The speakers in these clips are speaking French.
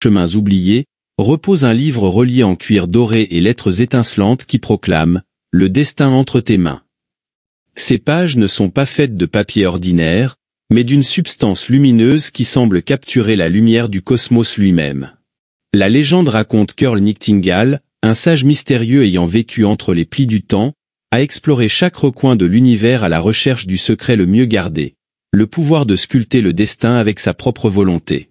chemins oubliés, repose un livre relié en cuir doré et lettres étincelantes qui proclame « Le destin entre tes mains ». Ces pages ne sont pas faites de papier ordinaire, mais d'une substance lumineuse qui semble capturer la lumière du cosmos lui-même. La légende raconte qu'Earl Nightingale, un sage mystérieux ayant vécu entre les plis du temps, a exploré chaque recoin de l'univers à la recherche du secret le mieux gardé, le pouvoir de sculpter le destin avec sa propre volonté.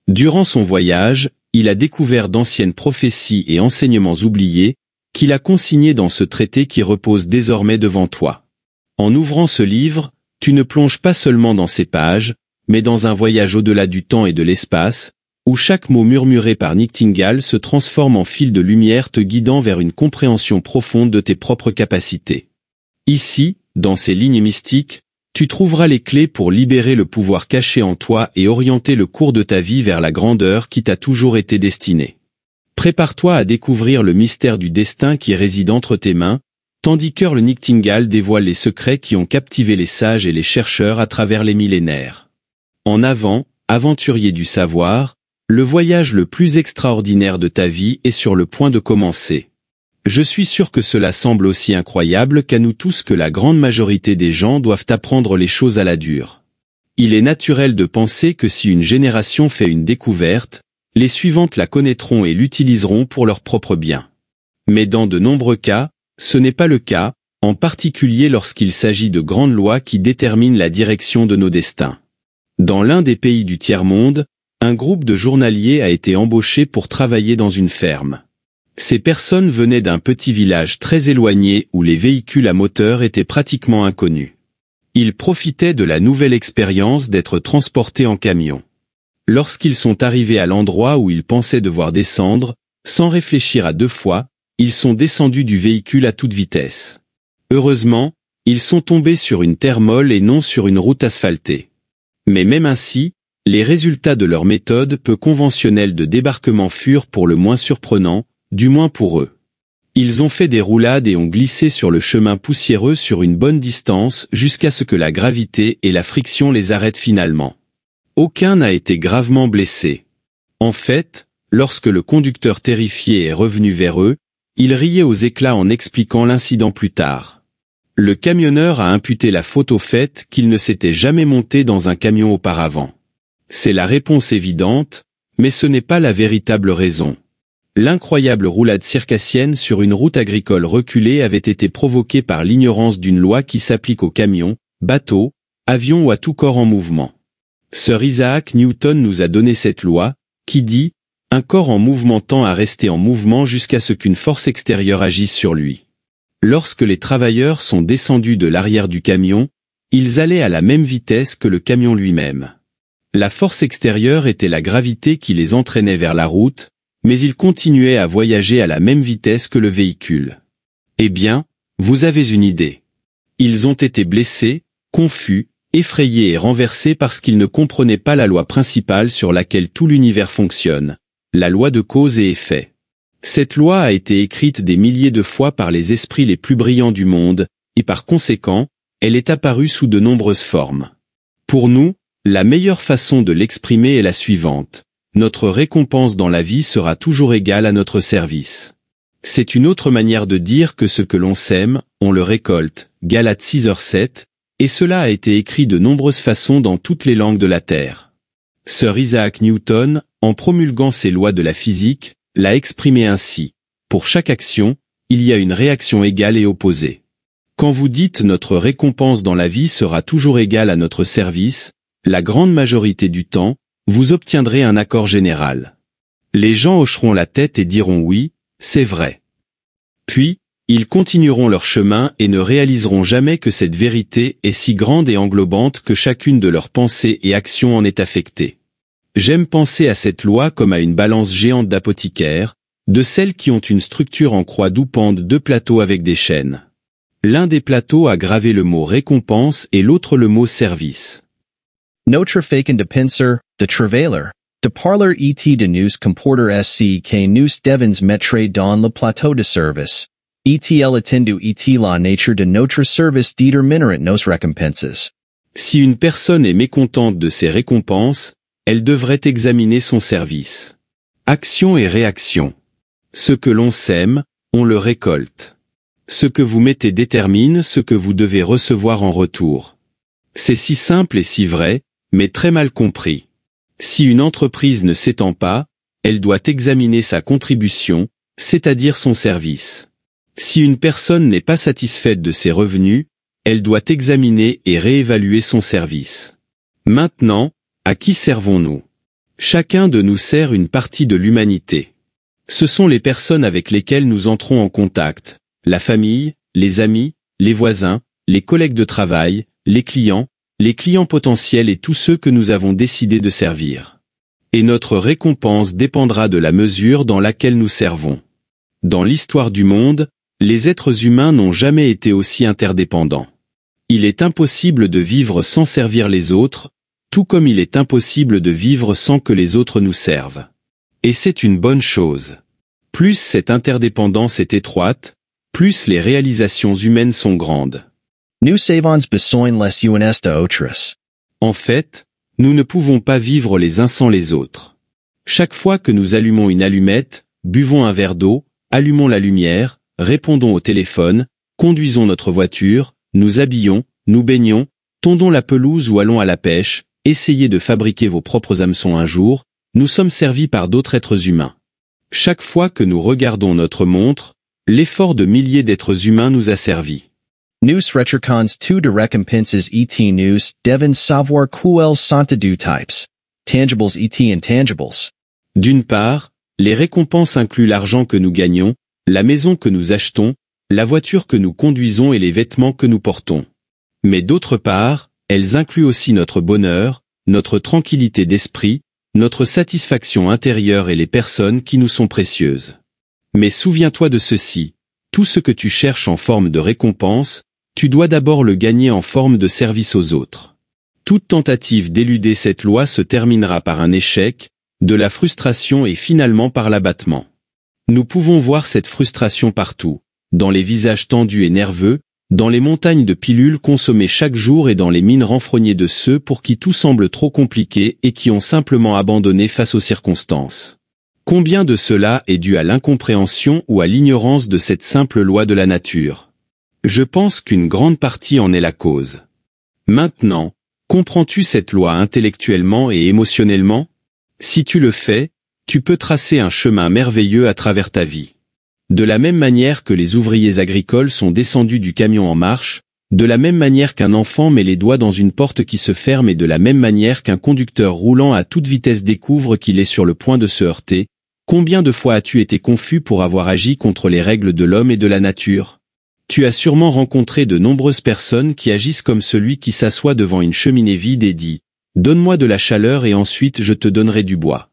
Durant son voyage, il a découvert d'anciennes prophéties et enseignements oubliés, qu'il a consignés dans ce traité qui repose désormais devant toi. En ouvrant ce livre, tu ne plonges pas seulement dans ces pages, mais dans un voyage au-delà du temps et de l'espace, où chaque mot murmuré par Nightingale se transforme en fil de lumière te guidant vers une compréhension profonde de tes propres capacités. Ici, dans ces lignes mystiques, tu trouveras les clés pour libérer le pouvoir caché en toi et orienter le cours de ta vie vers la grandeur qui t'a toujours été destinée. Prépare-toi à découvrir le mystère du destin qui réside entre tes mains, tandis qu'Earl Nightingale dévoile les secrets qui ont captivé les sages et les chercheurs à travers les millénaires. En avant, aventurier du savoir, le voyage le plus extraordinaire de ta vie est sur le point de commencer. Je suis sûr que cela semble aussi incroyable qu'à nous tous que la grande majorité des gens doivent apprendre les choses à la dure. Il est naturel de penser que si une génération fait une découverte, les suivantes la connaîtront et l'utiliseront pour leur propre bien. Mais dans de nombreux cas, ce n'est pas le cas, en particulier lorsqu'il s'agit de grandes lois qui déterminent la direction de nos destins. Dans l'un des pays du tiers-monde, un groupe de journaliers a été embauché pour travailler dans une ferme. Ces personnes venaient d'un petit village très éloigné où les véhicules à moteur étaient pratiquement inconnus. Ils profitaient de la nouvelle expérience d'être transportés en camion. Lorsqu'ils sont arrivés à l'endroit où ils pensaient devoir descendre, sans réfléchir à deux fois, ils sont descendus du véhicule à toute vitesse. Heureusement, ils sont tombés sur une terre molle et non sur une route asphaltée. Mais même ainsi, les résultats de leur méthode peu conventionnelle de débarquement furent pour le moins surprenants, du moins pour eux. Ils ont fait des roulades et ont glissé sur le chemin poussiéreux sur une bonne distance jusqu'à ce que la gravité et la friction les arrêtent finalement. Aucun n'a été gravement blessé. En fait, lorsque le conducteur terrifié est revenu vers eux, il riait aux éclats en expliquant l'incident plus tard. Le camionneur a imputé la faute au fait qu'il ne s'était jamais monté dans un camion auparavant. C'est la réponse évidente, mais ce n'est pas la véritable raison. L'incroyable roulade circassienne sur une route agricole reculée avait été provoquée par l'ignorance d'une loi qui s'applique aux camions, bateaux, avions ou à tout corps en mouvement. Sir Isaac Newton nous a donné cette loi, qui dit « Un corps en mouvement tend à rester en mouvement jusqu'à ce qu'une force extérieure agisse sur lui ». Lorsque les travailleurs sont descendus de l'arrière du camion, ils allaient à la même vitesse que le camion lui-même. La force extérieure était la gravité qui les entraînait vers la route, mais ils continuaient à voyager à la même vitesse que le véhicule. Eh bien, vous avez une idée. Ils ont été blessés, confus, effrayés et renversés parce qu'ils ne comprenaient pas la loi principale sur laquelle tout l'univers fonctionne, la loi de cause et effet. Cette loi a été écrite des milliers de fois par les esprits les plus brillants du monde, et par conséquent, elle est apparue sous de nombreuses formes. Pour nous, la meilleure façon de l'exprimer est la suivante. Notre récompense dans la vie sera toujours égale à notre service. C'est une autre manière de dire que ce que l'on sème, on le récolte, Galates 6h7, et cela a été écrit de nombreuses façons dans toutes les langues de la Terre. Sir Isaac Newton, en promulguant ses lois de la physique, l'a exprimé ainsi. Pour chaque action, il y a une réaction égale et opposée. Quand vous dites notre récompense dans la vie sera toujours égale à notre service, la grande majorité du temps, vous obtiendrez un accord général. Les gens hocheront la tête et diront oui, c'est vrai. Puis, ils continueront leur chemin et ne réaliseront jamais que cette vérité est si grande et englobante que chacune de leurs pensées et actions en est affectée. J'aime penser à cette loi comme à une balance géante d'apothicaire, de celles qui ont une structure en croix d'où pendent deux plateaux avec des chaînes. L'un des plateaux a gravé le mot récompense et l'autre le mot service. Notre faken de pincer, de travailer, de parler et de nous comporter sc que nous devons mettre dans le plateau de service. Et-il attendu et la nature de notre service déterminerait nos récompenses. Si une personne est mécontente de ses récompenses, elle devrait examiner son service. Action et réaction. Ce que l'on sème, on le récolte. Ce que vous mettez détermine ce que vous devez recevoir en retour. C'est si simple et si vrai, mais très mal compris. Si une entreprise ne s'étend pas, elle doit examiner sa contribution, c'est-à-dire son service. Si une personne n'est pas satisfaite de ses revenus, elle doit examiner et réévaluer son service. Maintenant, à qui servons-nous? Chacun de nous sert une partie de l'humanité. Ce sont les personnes avec lesquelles nous entrons en contact, la famille, les amis, les voisins, les collègues de travail, les clients potentiels et tous ceux que nous avons décidé de servir. Et notre récompense dépendra de la mesure dans laquelle nous servons. Dans l'histoire du monde, les êtres humains n'ont jamais été aussi interdépendants. Il est impossible de vivre sans servir les autres, tout comme il est impossible de vivre sans que les autres nous servent. Et c'est une bonne chose. Plus cette interdépendance est étroite, plus les réalisations humaines sont grandes. Nu savons besoin les uns de autres. En fait, nous ne pouvons pas vivre les uns sans les autres. Chaque fois que nous allumons une allumette, buvons un verre d'eau, allumons la lumière, répondons au téléphone, conduisons notre voiture, nous habillons, nous baignons, tondons la pelouse ou allons à la pêche, essayez de fabriquer vos propres hameçons un jour, nous sommes servis par d'autres êtres humains. Chaque fois que nous regardons notre montre, l'effort de milliers d'êtres humains nous a servi. Nous recherchons tout de récompenses et nous devons savoir quels sont deux types, tangibles et intangibles. D'une part, les récompenses incluent l'argent que nous gagnons, la maison que nous achetons, la voiture que nous conduisons et les vêtements que nous portons. Mais d'autre part, elles incluent aussi notre bonheur, notre tranquillité d'esprit, notre satisfaction intérieure et les personnes qui nous sont précieuses. Mais souviens-toi de ceci, tout ce que tu cherches en forme de récompense, tu dois d'abord le gagner en forme de service aux autres. Toute tentative d'éluder cette loi se terminera par un échec, de la frustration et finalement par l'abattement. Nous pouvons voir cette frustration partout, dans les visages tendus et nerveux, dans les montagnes de pilules consommées chaque jour et dans les mines renfrognées de ceux pour qui tout semble trop compliqué et qui ont simplement abandonné face aux circonstances. Combien de cela est dû à l'incompréhension ou à l'ignorance de cette simple loi de la nature? Je pense qu'une grande partie en est la cause. Maintenant, comprends-tu cette loi intellectuellement et émotionnellement? Si tu le fais, tu peux tracer un chemin merveilleux à travers ta vie. De la même manière que les ouvriers agricoles sont descendus du camion en marche, de la même manière qu'un enfant met les doigts dans une porte qui se ferme et de la même manière qu'un conducteur roulant à toute vitesse découvre qu'il est sur le point de se heurter, combien de fois as-tu été confus pour avoir agi contre les règles de l'homme et de la nature? Tu as sûrement rencontré de nombreuses personnes qui agissent comme celui qui s'assoit devant une cheminée vide et dit « Donne-moi de la chaleur et ensuite je te donnerai du bois ».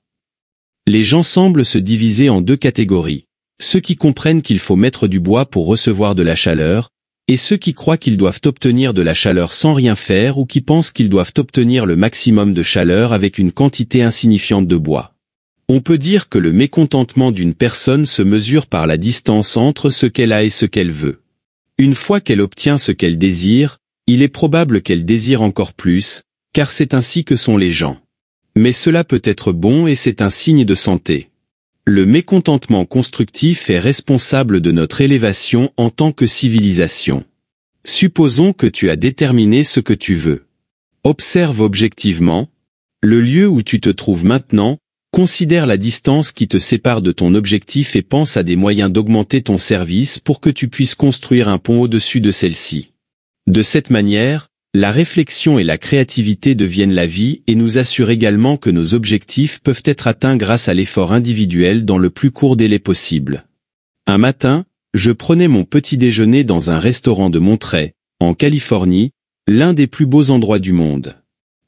Les gens semblent se diviser en deux catégories. Ceux qui comprennent qu'il faut mettre du bois pour recevoir de la chaleur, et ceux qui croient qu'ils doivent obtenir de la chaleur sans rien faire ou qui pensent qu'ils doivent obtenir le maximum de chaleur avec une quantité insignifiante de bois. On peut dire que le mécontentement d'une personne se mesure par la distance entre ce qu'elle a et ce qu'elle veut. Une fois qu'elle obtient ce qu'elle désire, il est probable qu'elle désire encore plus, car c'est ainsi que sont les gens. Mais cela peut être bon et c'est un signe de santé. Le mécontentement constructif est responsable de notre élévation en tant que civilisation. Supposons que tu as déterminé ce que tu veux. Observe objectivement le lieu où tu te trouves maintenant, considère la distance qui te sépare de ton objectif et pense à des moyens d'augmenter ton service pour que tu puisses construire un pont au-dessus de celle-ci. De cette manière, la réflexion et la créativité deviennent la vie et nous assurent également que nos objectifs peuvent être atteints grâce à l'effort individuel dans le plus court délai possible. Un matin, je prenais mon petit déjeuner dans un restaurant de Monterey, en Californie, l'un des plus beaux endroits du monde.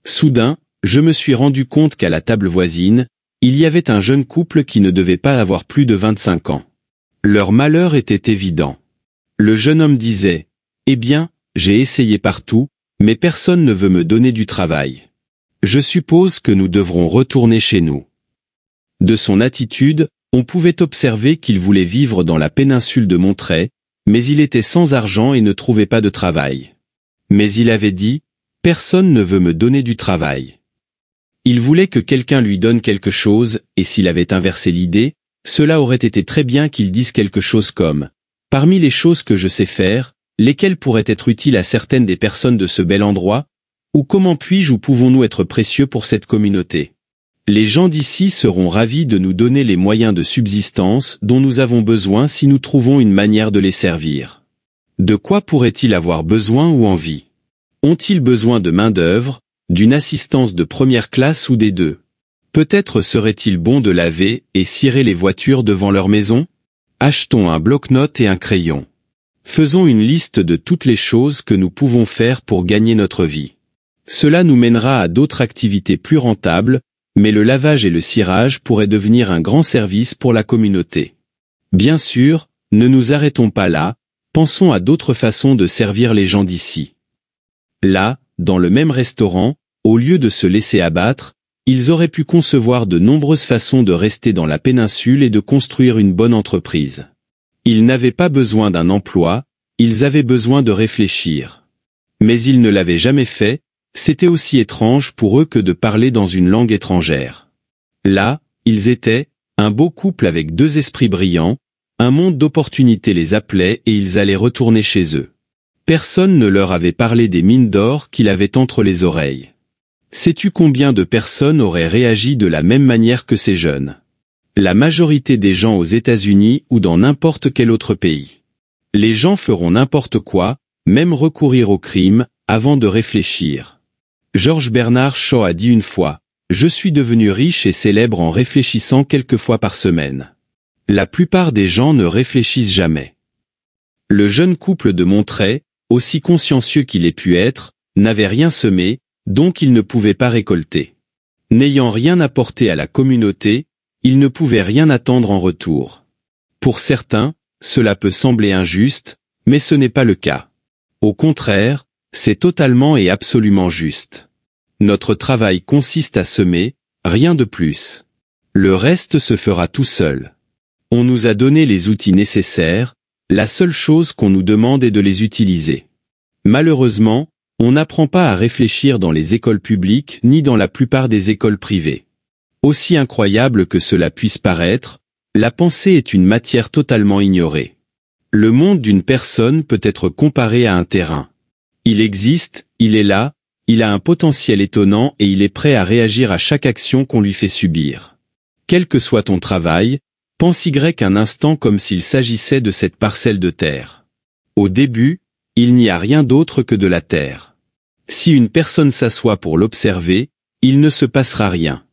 Soudain, je me suis rendu compte qu'à la table voisine, il y avait un jeune couple qui ne devait pas avoir plus de 25 ans. Leur malheur était évident. Le jeune homme disait « Eh bien, j'ai essayé partout, mais personne ne veut me donner du travail. Je suppose que nous devrons retourner chez nous. » De son attitude, on pouvait observer qu'il voulait vivre dans la péninsule de Monterey, mais il était sans argent et ne trouvait pas de travail. Mais il avait dit « Personne ne veut me donner du travail. » Il voulait que quelqu'un lui donne quelque chose, et s'il avait inversé l'idée, cela aurait été très bien qu'il dise quelque chose comme « Parmi les choses que je sais faire, lesquelles pourraient être utiles à certaines des personnes de ce bel endroit, ou comment puis-je ou pouvons-nous être précieux pour cette communauté ? Les gens d'ici seront ravis de nous donner les moyens de subsistance dont nous avons besoin si nous trouvons une manière de les servir. De quoi pourraient-ils avoir besoin ou envie ? Ont-ils besoin de main-d'œuvre, d'une assistance de première classe ou des deux ? Peut-être serait-il bon de laver et cirer les voitures devant leur maison ? Achetons un bloc-notes et un crayon. Faisons une liste de toutes les choses que nous pouvons faire pour gagner notre vie. Cela nous mènera à d'autres activités plus rentables, mais le lavage et le cirage pourraient devenir un grand service pour la communauté. Bien sûr, ne nous arrêtons pas là, pensons à d'autres façons de servir les gens d'ici. Là, dans le même restaurant, au lieu de se laisser abattre, ils auraient pu concevoir de nombreuses façons de rester dans la péninsule et de construire une bonne entreprise. Ils n'avaient pas besoin d'un emploi, ils avaient besoin de réfléchir. Mais ils ne l'avaient jamais fait, c'était aussi étrange pour eux que de parler dans une langue étrangère. Là, ils étaient, un beau couple avec deux esprits brillants, un monde d'opportunités les appelait et ils allaient retourner chez eux. Personne ne leur avait parlé des mines d'or qu'il avait entre les oreilles. Sais-tu combien de personnes auraient réagi de la même manière que ces jeunes ? La majorité des gens aux États-Unis ou dans n'importe quel autre pays. Les gens feront n'importe quoi, même recourir au crime, avant de réfléchir. George Bernard Shaw a dit une fois, « Je suis devenu riche et célèbre en réfléchissant quelques fois par semaine. » La plupart des gens ne réfléchissent jamais. Le jeune couple de Montray, aussi consciencieux qu'il ait pu être, n'avait rien semé, donc il ne pouvait pas récolter. N'ayant rien apporté à la communauté, il ne pouvait rien attendre en retour. Pour certains, cela peut sembler injuste, mais ce n'est pas le cas. Au contraire, c'est totalement et absolument juste. Notre travail consiste à semer, rien de plus. Le reste se fera tout seul. On nous a donné les outils nécessaires, la seule chose qu'on nous demande est de les utiliser. Malheureusement, on n'apprend pas à réfléchir dans les écoles publiques ni dans la plupart des écoles privées. Aussi incroyable que cela puisse paraître, la pensée est une matière totalement ignorée. Le monde d'une personne peut être comparé à un terrain. Il existe, il est là, il a un potentiel étonnant et il est prêt à réagir à chaque action qu'on lui fait subir. Quel que soit ton travail, pense un instant comme s'il s'agissait de cette parcelle de terre. Au début, il n'y a rien d'autre que de la terre. Si une personne s'assoit pour l'observer, il ne se passera rien.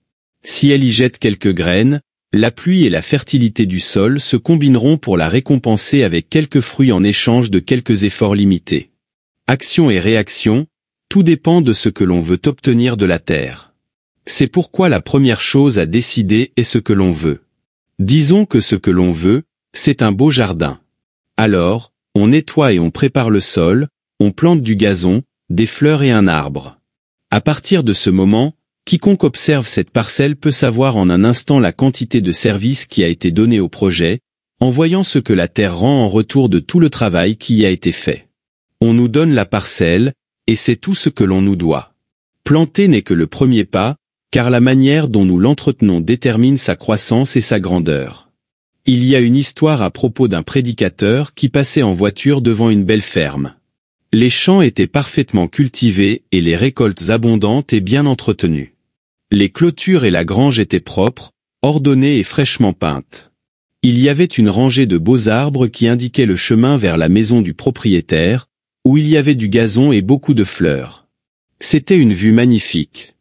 Si elle y jette quelques graines, la pluie et la fertilité du sol se combineront pour la récompenser avec quelques fruits en échange de quelques efforts limités. Action et réaction, tout dépend de ce que l'on veut obtenir de la terre. C'est pourquoi la première chose à décider est ce que l'on veut. Disons que ce que l'on veut, c'est un beau jardin. Alors, on nettoie et on prépare le sol, on plante du gazon, des fleurs et un arbre. À partir de ce moment, quiconque observe cette parcelle peut savoir en un instant la quantité de service qui a été donnée au projet, en voyant ce que la terre rend en retour de tout le travail qui y a été fait. On nous donne la parcelle, et c'est tout ce que l'on nous doit. Planter n'est que le premier pas, car la manière dont nous l'entretenons détermine sa croissance et sa grandeur. Il y a une histoire à propos d'un prédicateur qui passait en voiture devant une belle ferme. Les champs étaient parfaitement cultivés et les récoltes abondantes et bien entretenues. Les clôtures et la grange étaient propres, ordonnées et fraîchement peintes. Il y avait une rangée de beaux arbres qui indiquaient le chemin vers la maison du propriétaire, où il y avait du gazon et beaucoup de fleurs. C'était une vue magnifique.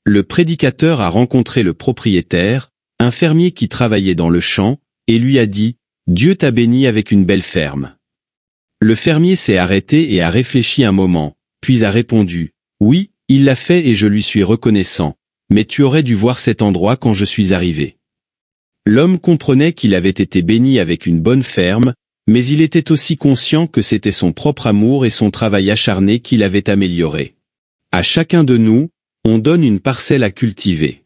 Le prédicateur a rencontré le propriétaire, un fermier qui travaillait dans le champ, et lui a dit « Dieu t'a béni avec une belle ferme ». Le fermier s'est arrêté et a réfléchi un moment, puis a répondu « Oui, il l'a fait et je lui suis reconnaissant, mais tu aurais dû voir cet endroit quand je suis arrivé. » L'homme comprenait qu'il avait été béni avec une bonne ferme, mais il était aussi conscient que c'était son propre amour et son travail acharné qui l'avaient amélioré. À chacun de nous, on donne une parcelle à cultiver.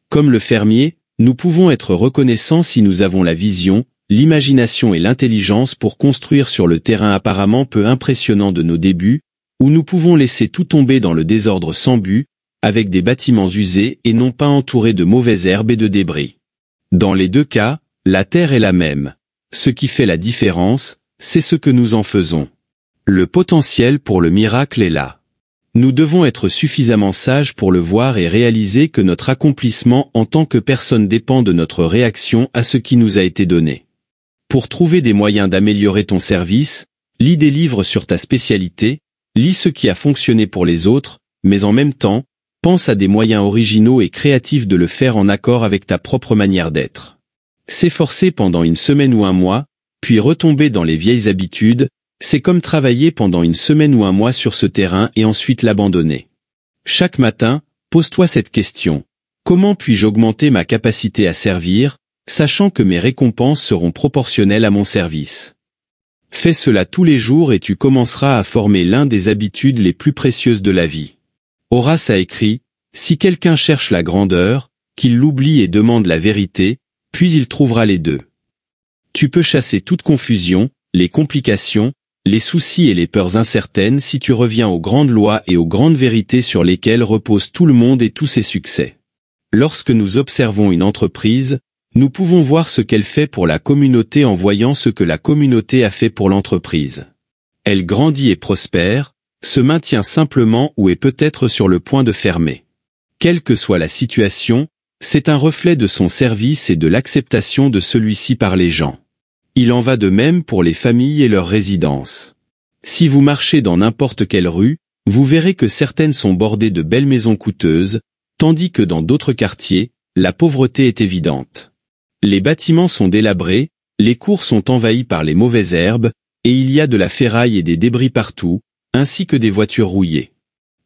Comme le fermier, nous pouvons être reconnaissants si nous avons la vision, l'imagination et l'intelligence pour construire sur le terrain apparemment peu impressionnant de nos débuts, ou nous pouvons laisser tout tomber dans le désordre sans but, avec des bâtiments usés et non pas entourés de mauvaises herbes et de débris. Dans les deux cas, la terre est la même. Ce qui fait la différence, c'est ce que nous en faisons. Le potentiel pour le miracle est là. Nous devons être suffisamment sages pour le voir et réaliser que notre accomplissement en tant que personne dépend de notre réaction à ce qui nous a été donné. Pour trouver des moyens d'améliorer ton service, lis des livres sur ta spécialité, lis ce qui a fonctionné pour les autres, mais en même temps, pense à des moyens originaux et créatifs de le faire en accord avec ta propre manière d'être. S'efforcer pendant une semaine ou un mois, puis retomber dans les vieilles habitudes, c'est comme travailler pendant une semaine ou un mois sur ce terrain et ensuite l'abandonner. Chaque matin, pose-toi cette question. Comment puis-je augmenter ma capacité à servir, sachant que mes récompenses seront proportionnelles à mon service? Fais cela tous les jours et tu commenceras à former l'un des habitudes les plus précieuses de la vie. Horace a écrit, « Si quelqu'un cherche la grandeur, qu'il l'oublie et demande la vérité, puis il trouvera les deux. » Tu peux chasser toute confusion, les complications, les soucis et les peurs incertaines si tu reviens aux grandes lois et aux grandes vérités sur lesquelles repose tout le monde et tous ses succès. Lorsque nous observons une entreprise, nous pouvons voir ce qu'elle fait pour la communauté en voyant ce que la communauté a fait pour l'entreprise. Elle grandit et prospère, se maintient simplement ou est peut-être sur le point de fermer. Quelle que soit la situation, c'est un reflet de son service et de l'acceptation de celui-ci par les gens. Il en va de même pour les familles et leurs résidences. Si vous marchez dans n'importe quelle rue, vous verrez que certaines sont bordées de belles maisons coûteuses, tandis que dans d'autres quartiers, la pauvreté est évidente. Les bâtiments sont délabrés, les cours sont envahis par les mauvaises herbes, et il y a de la ferraille et des débris partout, ainsi que des voitures rouillées.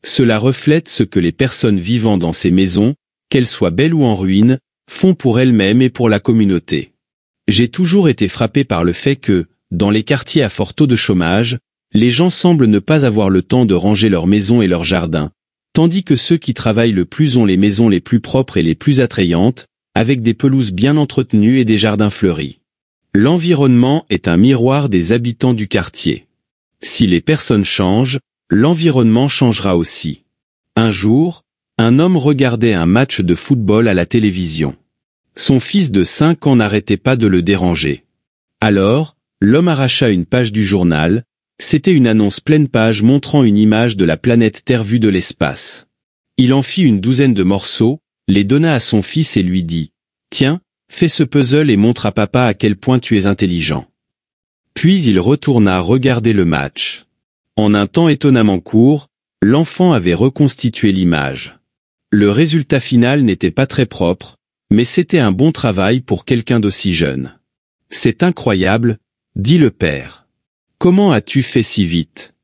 Cela reflète ce que les personnes vivant dans ces maisons, qu'elles soient belles ou en ruine, font pour elles-mêmes et pour la communauté. J'ai toujours été frappé par le fait que, dans les quartiers à fort taux de chômage, les gens semblent ne pas avoir le temps de ranger leurs maisons et leurs jardins, tandis que ceux qui travaillent le plus ont les maisons les plus propres et les plus attrayantes, avec des pelouses bien entretenues et des jardins fleuris. L'environnement est un miroir des habitants du quartier. Si les personnes changent, l'environnement changera aussi. Un jour, un homme regardait un match de football à la télévision. Son fils de 5 ans n'arrêtait pas de le déranger. Alors, l'homme arracha une page du journal, c'était une annonce pleine page montrant une image de la planète Terre vue de l'espace. Il en fit une douzaine de morceaux, les donna à son fils et lui dit « Tiens, fais ce puzzle et montre à papa à quel point tu es intelligent. » Puis il retourna regarder le match. En un temps étonnamment court, l'enfant avait reconstitué l'image. Le résultat final n'était pas très propre, mais c'était un bon travail pour quelqu'un d'aussi jeune. « C'est incroyable, » dit le père. « Comment as-tu fait si vite ?»«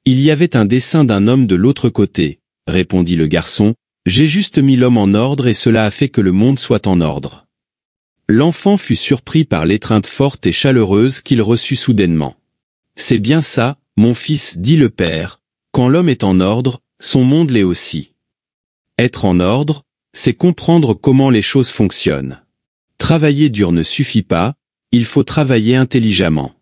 Il y avait un dessin d'un homme de l'autre côté, » répondit le garçon. « J'ai juste mis l'homme en ordre et cela a fait que le monde soit en ordre. » L'enfant fut surpris par l'étreinte forte et chaleureuse qu'il reçut soudainement. « C'est bien ça, mon fils, dit le père, quand l'homme est en ordre, son monde l'est aussi. Être en ordre, c'est comprendre comment les choses fonctionnent. Travailler dur ne suffit pas, il faut travailler intelligemment.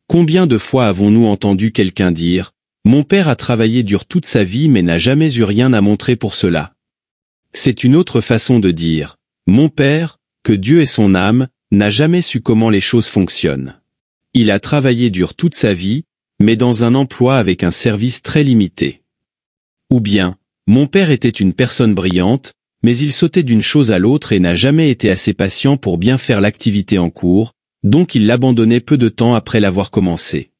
Combien de fois avons-nous entendu quelqu'un dire « Mon père a travaillé dur toute sa vie mais n'a jamais eu rien à montrer pour cela ». C'est une autre façon de dire « Mon père, que Dieu ait son âme, n'a jamais su comment les choses fonctionnent. Il a travaillé dur toute sa vie, mais dans un emploi avec un service très limité. » Ou bien « Mon père était une personne brillante, mais il sautait d'une chose à l'autre et n'a jamais été assez patient pour bien faire l'activité en cours, donc il l'abandonnait peu de temps après l'avoir commencé. »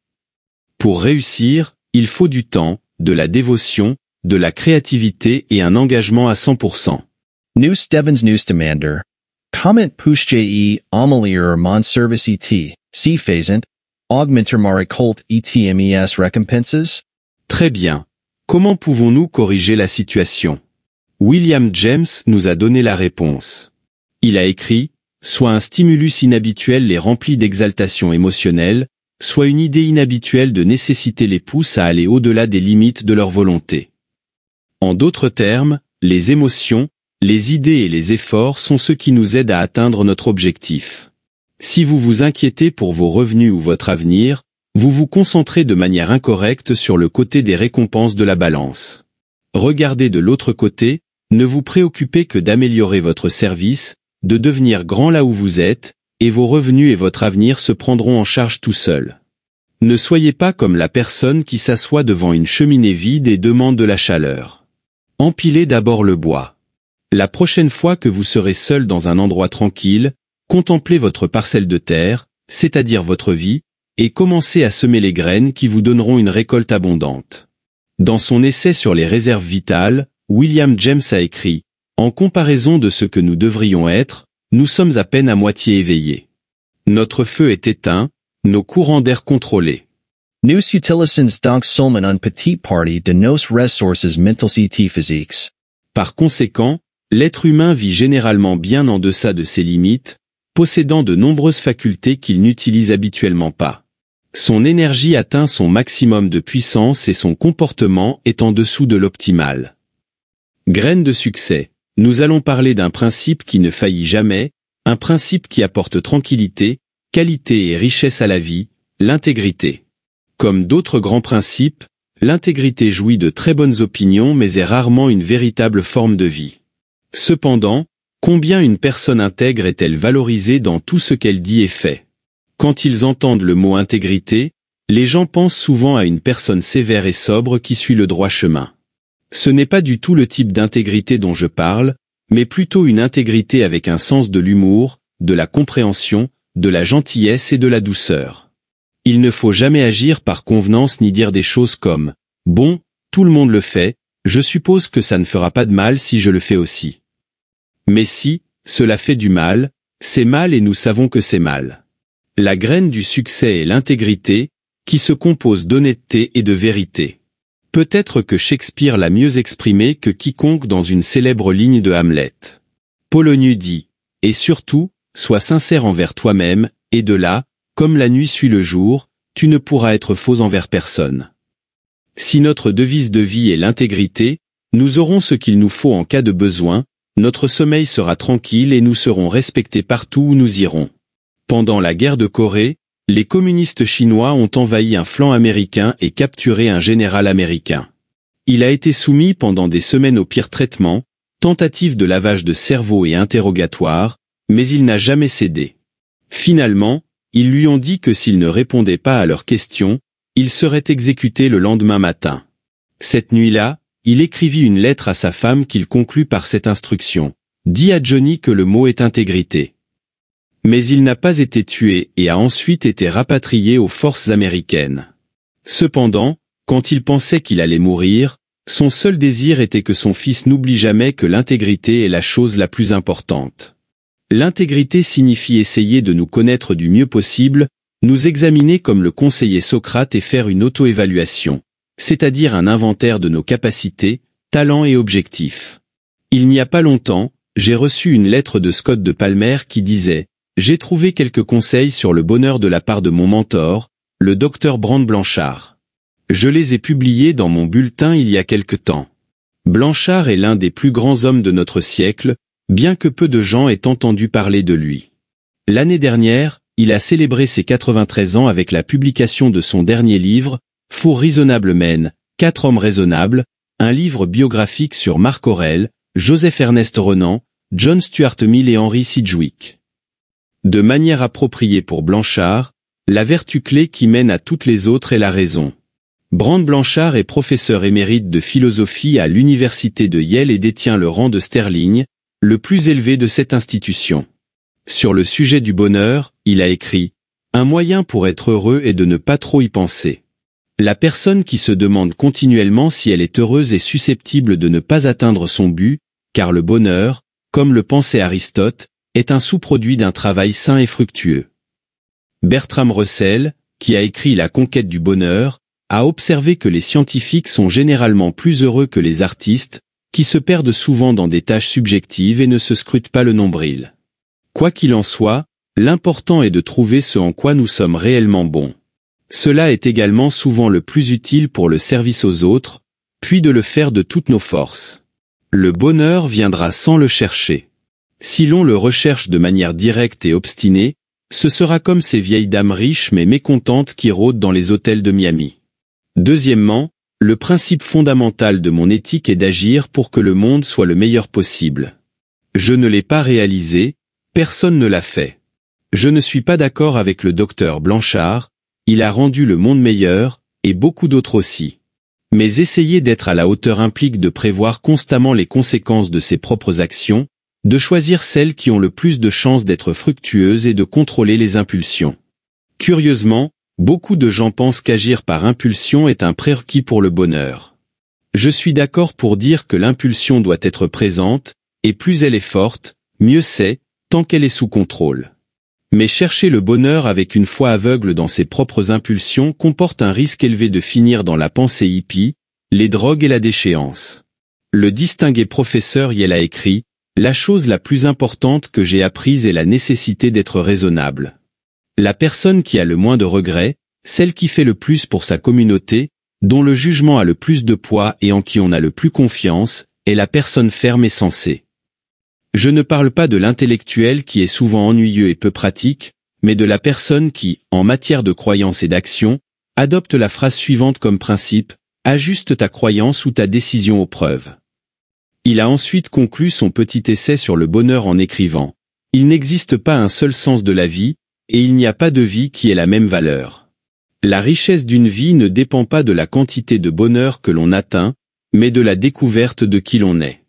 Pour réussir, il faut du temps, de la dévotion, de la créativité et un engagement à 100%. News Devons News Demander. Comment puis-je améliorer mon service et, si faisant, augmenter ma récolte et mes récompenses? Très bien. Comment pouvons-nous corriger la situation? William James nous a donné la réponse. Il a écrit « Soit un stimulus inhabituel les remplit d'exaltation émotionnelle, soit une idée inhabituelle de nécessité les pousse à aller au-delà des limites de leur volonté. » En d'autres termes, les émotions, les idées et les efforts sont ceux qui nous aident à atteindre notre objectif. Si vous vous inquiétez pour vos revenus ou votre avenir, vous vous concentrez de manière incorrecte sur le côté des récompenses de la balance. regardez de l'autre côté, ne vous préoccupez que d'améliorer votre service, de devenir grand là où vous êtes, et vos revenus et votre avenir se prendront en charge tout seuls. Ne soyez pas comme la personne qui s'assoit devant une cheminée vide et demande de la chaleur. Empilez d'abord le bois. La prochaine fois que vous serez seul dans un endroit tranquille, contemplez votre parcelle de terre, c'est-à-dire votre vie, et commencez à semer les graines qui vous donneront une récolte abondante. Dans son essai sur les réserves vitales, William James a écrit « En comparaison de ce que nous devrions être, nous sommes à peine à moitié éveillés. Notre feu est éteint, nos courants d'air contrôlés. » Nous utilisons donc seulement une petite partie de nos ressources mentales et physiques. Par conséquent, l'être humain vit généralement bien en deçà de ses limites, possédant de nombreuses facultés qu'il n'utilise habituellement pas. Son énergie atteint son maximum de puissance et son comportement est en dessous de l'optimal. Graines de succès. Nous allons parler d'un principe qui ne faillit jamais, un principe qui apporte tranquillité, qualité et richesse à la vie, l'intégrité. Comme d'autres grands principes, l'intégrité jouit de très bonnes opinions mais est rarement une véritable forme de vie. Cependant, combien une personne intègre est-elle valorisée dans tout ce qu'elle dit et fait? Quand ils entendent le mot intégrité, les gens pensent souvent à une personne sévère et sobre qui suit le droit chemin. Ce n'est pas du tout le type d'intégrité dont je parle, mais plutôt une intégrité avec un sens de l'humour, de la compréhension, de la gentillesse et de la douceur. Il ne faut jamais agir par convenance ni dire des choses comme « Bon, tout le monde le fait, je suppose que ça ne fera pas de mal si je le fais aussi. » Mais si, cela fait du mal, c'est mal et nous savons que c'est mal. La graine du succès est l'intégrité, qui se compose d'honnêteté et de vérité. Peut-être que Shakespeare l'a mieux exprimé que quiconque dans une célèbre ligne de Hamlet. Polonius dit « Et surtout, sois sincère envers toi-même, et de là, comme la nuit suit le jour, tu ne pourras être faux envers personne. » Si notre devise de vie est l'intégrité, nous aurons ce qu'il nous faut en cas de besoin, notre sommeil sera tranquille et nous serons respectés partout où nous irons. Pendant la guerre de Corée, les communistes chinois ont envahi un flanc américain et capturé un général américain. Il a été soumis pendant des semaines au pire traitement, tentative de lavage de cerveau et interrogatoire, mais il n'a jamais cédé. Finalement, ils lui ont dit que s'il ne répondait pas à leurs questions, il serait exécuté le lendemain matin. Cette nuit-là, il écrivit une lettre à sa femme qu'il conclut par cette instruction. « Dis à Johnny que le mot est intégrité. » Mais il n'a pas été tué et a ensuite été rapatrié aux forces américaines. Cependant, quand il pensait qu'il allait mourir, son seul désir était que son fils n'oublie jamais que l'intégrité est la chose la plus importante. L'intégrité signifie essayer de nous connaître du mieux possible, nous examiner comme le conseillait Socrate et faire une auto-évaluation, c'est-à-dire un inventaire de nos capacités, talents et objectifs. Il n'y a pas longtemps, j'ai reçu une lettre de Scott de Palmer qui disait « J'ai trouvé quelques conseils sur le bonheur de la part de mon mentor, le Dr Brand Blanchard. Je les ai publiés dans mon bulletin il y a quelque temps. Blanchard est l'un des plus grands hommes de notre siècle, bien que peu de gens aient entendu parler de lui. L'année dernière, il a célébré ses 93 ans avec la publication de son dernier livre, Four Reasonable Men, 4 hommes raisonnables, un livre biographique sur Marc Aurèle, Joseph-Ernest Renan, John Stuart Mill et Henry Sidgwick. De manière appropriée pour Blanchard, la vertu clé qui mène à toutes les autres est la raison. Brand Blanchard est professeur émérite de philosophie à l'université de Yale et détient le rang de Sterling, le plus élevé de cette institution. Sur le sujet du bonheur, il a écrit « Un moyen pour être heureux est de ne pas trop y penser. La personne qui se demande continuellement si elle est heureuse est susceptible de ne pas atteindre son but, car le bonheur, comme le pensait Aristote, est un sous-produit d'un travail sain et fructueux. » Bertrand Russell, qui a écrit La conquête du bonheur, a observé que les scientifiques sont généralement plus heureux que les artistes, qui se perdent souvent dans des tâches subjectives et ne se scrutent pas le nombril. Quoi qu'il en soit, l'important est de trouver ce en quoi nous sommes réellement bons. Cela est également souvent le plus utile pour le service aux autres, puis de le faire de toutes nos forces. Le bonheur viendra sans le chercher. Si l'on le recherche de manière directe et obstinée, ce sera comme ces vieilles dames riches mais mécontentes qui rôdent dans les hôtels de Miami. Deuxièmement, Le principe fondamental de mon éthique est d'agir pour que le monde soit le meilleur possible. Je ne l'ai pas réalisé, personne ne l'a fait. Je ne suis pas d'accord avec le docteur Blanchard, il a rendu le monde meilleur, et beaucoup d'autres aussi. Mais essayer d'être à la hauteur implique de prévoir constamment les conséquences de ses propres actions, de choisir celles qui ont le plus de chances d'être fructueuses et de contrôler les impulsions. Curieusement, beaucoup de gens pensent qu'agir par impulsion est un prérequis pour le bonheur. Je suis d'accord pour dire que l'impulsion doit être présente, et plus elle est forte, mieux c'est, tant qu'elle est sous contrôle. Mais chercher le bonheur avec une foi aveugle dans ses propres impulsions comporte un risque élevé de finir dans la pensée hippie, les drogues et la déchéance. Le distingué professeur Yale a écrit « La chose la plus importante que j'ai apprise est la nécessité d'être raisonnable. La personne qui a le moins de regrets, celle qui fait le plus pour sa communauté, dont le jugement a le plus de poids et en qui on a le plus confiance, est la personne ferme et sensée. » Je ne parle pas de l'intellectuel qui est souvent ennuyeux et peu pratique, mais de la personne qui, en matière de croyance et d'action, adopte la phrase suivante comme principe, ajuste ta croyance ou ta décision aux preuves. Il a ensuite conclu son petit essai sur le bonheur en écrivant « Il n'existe pas un seul sens de la vie, et il n'y a pas de vie qui ait la même valeur. La richesse d'une vie ne dépend pas de la quantité de bonheur que l'on atteint, mais de la découverte de qui l'on est.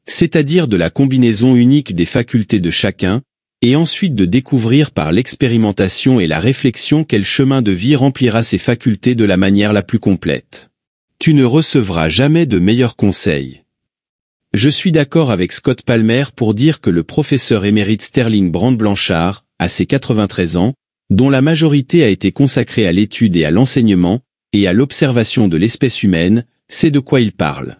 C'est-à-dire de la combinaison unique des facultés de chacun, et ensuite de découvrir par l'expérimentation et la réflexion quel chemin de vie remplira ces facultés de la manière la plus complète. Tu ne recevras jamais de meilleurs conseils. » Je suis d'accord avec Scott Palmer pour dire que le professeur émérite Sterling Brand Blanchard, à ses 93 ans, dont la majorité a été consacrée à l'étude et à l'enseignement, et à l'observation de l'espèce humaine, sait de quoi il parle.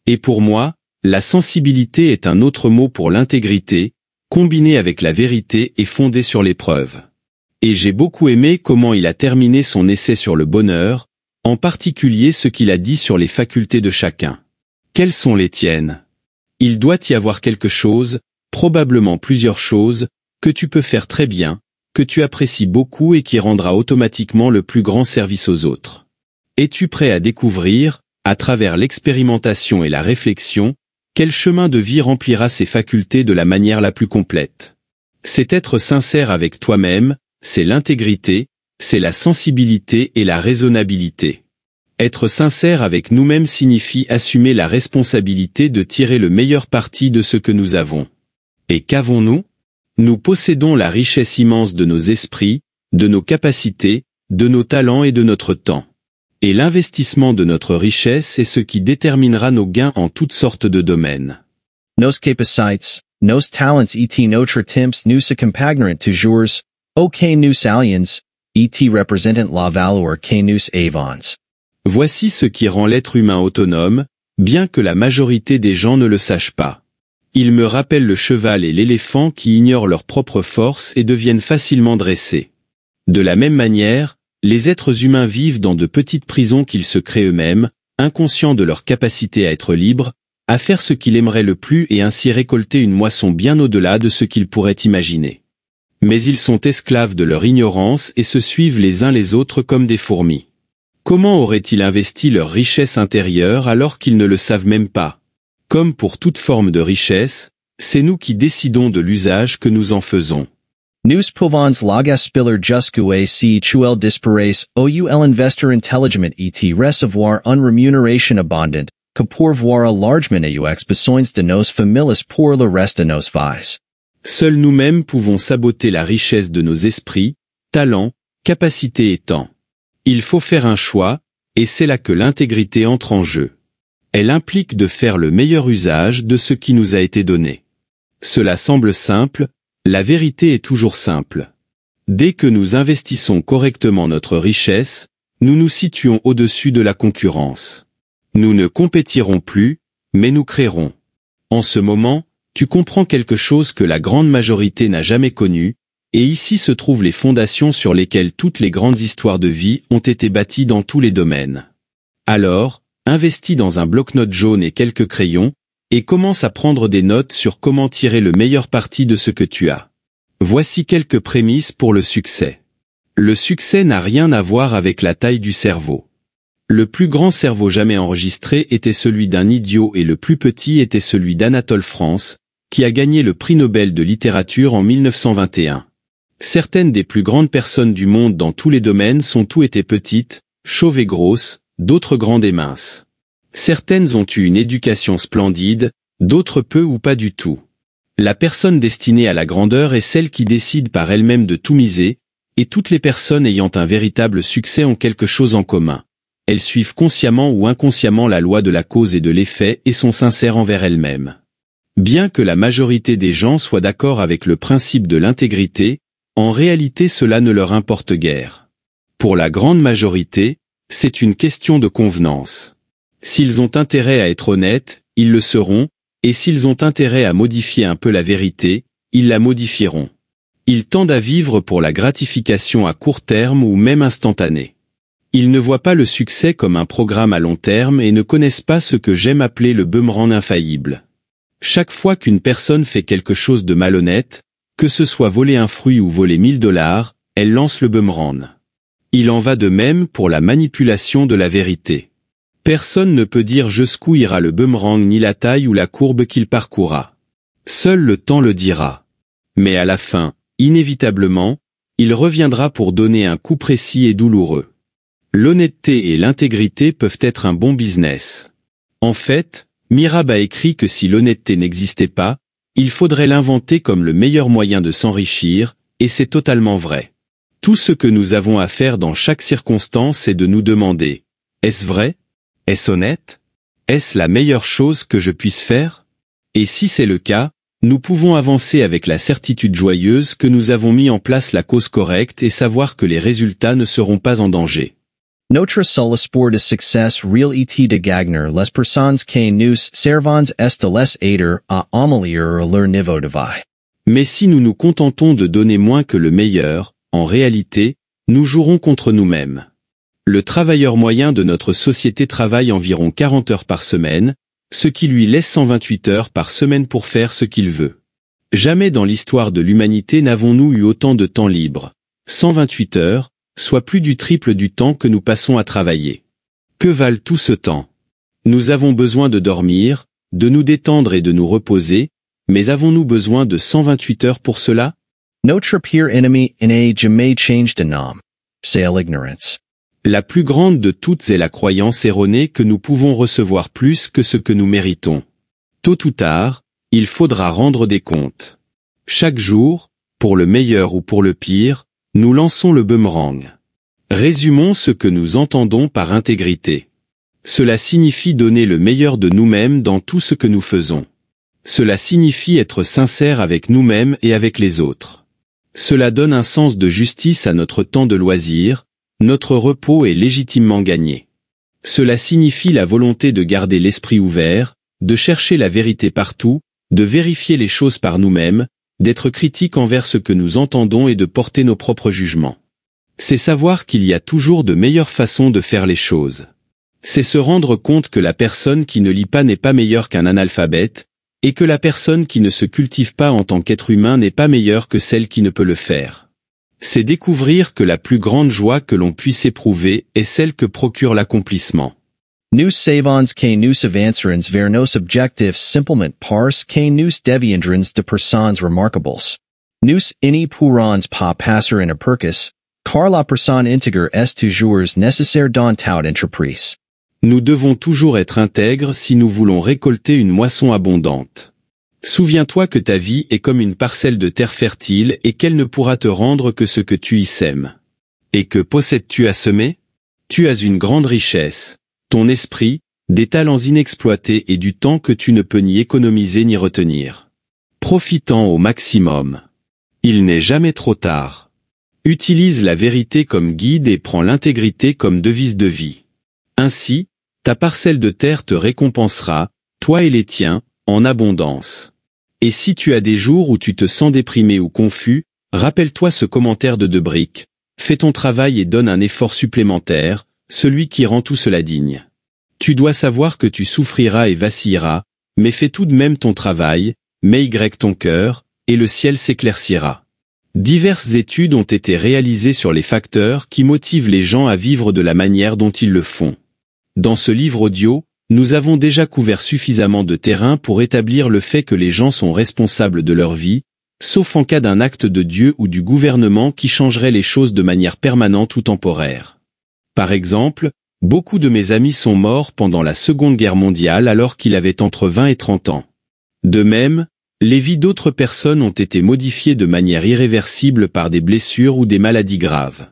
Et pour moi, la sensibilité est un autre mot pour l'intégrité, combinée avec la vérité et fondée sur les preuves. Et j'ai beaucoup aimé comment il a terminé son essai sur le bonheur, en particulier ce qu'il a dit sur les facultés de chacun. Quelles sont les tiennes? Il doit y avoir quelque chose, probablement plusieurs choses, que tu peux faire très bien, que tu apprécies beaucoup et qui rendra automatiquement le plus grand service aux autres. Es-tu prêt à découvrir, à travers l'expérimentation et la réflexion, quel chemin de vie remplira ces facultés de la manière la plus complète? C'est être sincère avec toi-même, c'est l'intégrité, c'est la sensibilité et la raisonnabilité. Être sincère avec nous-mêmes signifie assumer la responsabilité de tirer le meilleur parti de ce que nous avons. Et qu'avons-nous? Nous possédons la richesse immense de nos esprits, de nos capacités, de nos talents et de notre temps. Et l'investissement de notre richesse est ce qui déterminera nos gains en toutes sortes de domaines. Nos capacites, nos talents et notre temps nous accompagneront toujours, aucun nous aliens, et représentent la valeur que nous avons. Voici ce qui rend l'être humain autonome, bien que la majorité des gens ne le sachent pas. Il me rappelle le cheval et l'éléphant qui ignorent leur propre force et deviennent facilement dressés. De la même manière, les êtres humains vivent dans de petites prisons qu'ils se créent eux-mêmes, inconscients de leur capacité à être libres, à faire ce qu'ils aimeraient le plus et ainsi récolter une moisson bien au-delà de ce qu'ils pourraient imaginer. Mais ils sont esclaves de leur ignorance et se suivent les uns les autres comme des fourmis. Comment auraient-ils investi leur richesse intérieure alors qu'ils ne le savent même pas? Comme pour toute forme de richesse, c'est nous qui décidons de l'usage que nous en faisons. Nous pouvons l'agaspiller jusqu'à si tu el disparais ou l'investir intelligemment et recevoir une rémunération abondante, que pourvoir à largement aux besoins de nos familles pour le reste de nos vies. Seuls nous-mêmes pouvons saboter la richesse de nos esprits, talents, capacités et temps. Il faut faire un choix, et c'est là que l'intégrité entre en jeu. Elle implique de faire le meilleur usage de ce qui nous a été donné. Cela semble simple, la vérité est toujours simple. Dès que nous investissons correctement notre richesse, nous nous situons au-dessus de la concurrence. Nous ne compétirons plus, mais nous créerons. En ce moment, tu comprends quelque chose que la grande majorité n'a jamais connu, et ici se trouvent les fondations sur lesquelles toutes les grandes histoires de vie ont été bâties dans tous les domaines. Alors, investis dans un bloc-notes jaune et quelques crayons, et commence à prendre des notes sur comment tirer le meilleur parti de ce que tu as. Voici quelques prémices pour le succès. Le succès n'a rien à voir avec la taille du cerveau. Le plus grand cerveau jamais enregistré était celui d'un idiot et le plus petit était celui d'Anatole France, qui a gagné le prix Nobel de littérature en 1921. Certaines des plus grandes personnes du monde dans tous les domaines sont ou étaient petites, chauves et grosses, d'autres grandes et minces. Certaines ont eu une éducation splendide, d'autres peu ou pas du tout. La personne destinée à la grandeur est celle qui décide par elle-même de tout miser, et toutes les personnes ayant un véritable succès ont quelque chose en commun. Elles suivent consciemment ou inconsciemment la loi de la cause et de l'effet et sont sincères envers elles-mêmes. Bien que la majorité des gens soient d'accord avec le principe de l'intégrité, en réalité cela ne leur importe guère. Pour la grande majorité, c'est une question de convenance. S'ils ont intérêt à être honnêtes, ils le seront, et s'ils ont intérêt à modifier un peu la vérité, ils la modifieront. Ils tendent à vivre pour la gratification à court terme ou même instantanée. Ils ne voient pas le succès comme un programme à long terme et ne connaissent pas ce que j'aime appeler le boomerang infaillible. Chaque fois qu'une personne fait quelque chose de malhonnête, que ce soit voler un fruit ou voler 1000 $, elle lance le boomerang. Il en va de même pour la manipulation de la vérité. Personne ne peut dire jusqu'où ira le boomerang ni la taille ou la courbe qu'il parcourra. Seul le temps le dira. Mais à la fin, inévitablement, il reviendra pour donner un coup précis et douloureux. L'honnêteté et l'intégrité peuvent être un bon business. En fait, Mirabe a écrit que si l'honnêteté n'existait pas, il faudrait l'inventer comme le meilleur moyen de s'enrichir, et c'est totalement vrai. Tout ce que nous avons à faire dans chaque circonstance est de nous demander, est-ce vrai? Est-ce honnête? Est-ce la meilleure chose que je puisse faire? Et si c'est le cas, nous pouvons avancer avec la certitude joyeuse que nous avons mis en place la cause correcte et savoir que les résultats ne seront pas en danger. Notre sulla sport de success real et de gagner les personnes qui nous servons est les aider à améliorer leur niveau de vie. Mais si nous nous contentons de donner moins que le meilleur, en réalité, nous jouerons contre nous-mêmes. Le travailleur moyen de notre société travaille environ 40 heures par semaine, ce qui lui laisse 128 heures par semaine pour faire ce qu'il veut. Jamais dans l'histoire de l'humanité n'avons-nous eu autant de temps libre. 128 heures, soit plus du triple du temps que nous passons à travailler. Que valent tout ce temps? Nous avons besoin de dormir, de nous détendre et de nous reposer, mais avons-nous besoin de 128 heures pour cela? Notre pire ennemi n'a jamais changé de nom. C'est l'ignorance. La plus grande de toutes est la croyance erronée que nous pouvons recevoir plus que ce que nous méritons. Tôt ou tard, il faudra rendre des comptes. Chaque jour, pour le meilleur ou pour le pire, nous lançons le boomerang. Résumons ce que nous entendons par intégrité. Cela signifie donner le meilleur de nous-mêmes dans tout ce que nous faisons. Cela signifie être sincère avec nous-mêmes et avec les autres. Cela donne un sens de justice à notre temps de loisir, notre repos est légitimement gagné. Cela signifie la volonté de garder l'esprit ouvert, de chercher la vérité partout, de vérifier les choses par nous-mêmes, d'être critique envers ce que nous entendons et de porter nos propres jugements. C'est savoir qu'il y a toujours de meilleures façons de faire les choses. C'est se rendre compte que la personne qui ne lit pas n'est pas meilleure qu'un analphabète, et que la personne qui ne se cultive pas en tant qu'être humain n'est pas meilleure que celle qui ne peut le faire. C'est découvrir que la plus grande joie que l'on puisse éprouver est celle que procure l'accomplissement. Nous savons que nous avancerons vers nos objectifs simplement parce que nous deviendrons de personnes remarquables. Nous n'y pourrons pas passer en percus, car la personne intègre est toujours nécessaire dans toute entreprise. Nous devons toujours être intègres si nous voulons récolter une moisson abondante. Souviens-toi que ta vie est comme une parcelle de terre fertile et qu'elle ne pourra te rendre que ce que tu y sèmes. Et que possèdes-tu à semer? Tu as une grande richesse, ton esprit, des talents inexploités et du temps que tu ne peux ni économiser ni retenir. Profitant au maximum. Il n'est jamais trop tard. Utilise la vérité comme guide et prends l'intégrité comme devise de vie. Ainsi, ta parcelle de terre te récompensera, toi et les tiens, en abondance. Et si tu as des jours où tu te sens déprimé ou confus, rappelle-toi ce commentaire de Debrick. Fais ton travail et donne un effort supplémentaire, celui qui rend tout cela digne. Tu dois savoir que tu souffriras et vacilleras, mais fais tout de même ton travail, mets ton cœur, et le ciel s'éclaircira. Diverses études ont été réalisées sur les facteurs qui motivent les gens à vivre de la manière dont ils le font. Dans ce livre audio, nous avons déjà couvert suffisamment de terrain pour établir le fait que les gens sont responsables de leur vie, sauf en cas d'un acte de Dieu ou du gouvernement qui changerait les choses de manière permanente ou temporaire. Par exemple, beaucoup de mes amis sont morts pendant la Seconde Guerre mondiale alors qu'ils avaient entre 20 et 30 ans. De même, les vies d'autres personnes ont été modifiées de manière irréversible par des blessures ou des maladies graves.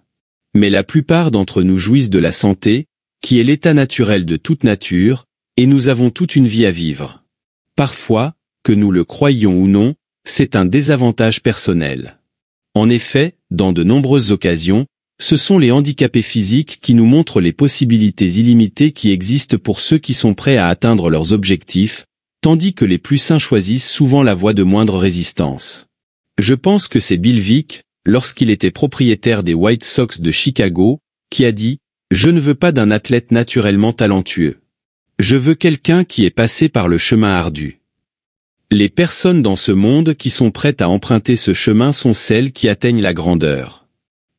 Mais la plupart d'entre nous jouissent de la santé, qui est l'état naturel de toute nature, et nous avons toute une vie à vivre. Parfois, que nous le croyions ou non, c'est un désavantage personnel. En effet, dans de nombreuses occasions, ce sont les handicapés physiques qui nous montrent les possibilités illimitées qui existent pour ceux qui sont prêts à atteindre leurs objectifs, tandis que les plus sains choisissent souvent la voie de moindre résistance. Je pense que c'est Bill Vick, lorsqu'il était propriétaire des White Sox de Chicago, qui a dit « Je ne veux pas d'un athlète naturellement talentueux. Je veux quelqu'un qui est passé par le chemin ardu. » Les personnes dans ce monde qui sont prêtes à emprunter ce chemin sont celles qui atteignent la grandeur.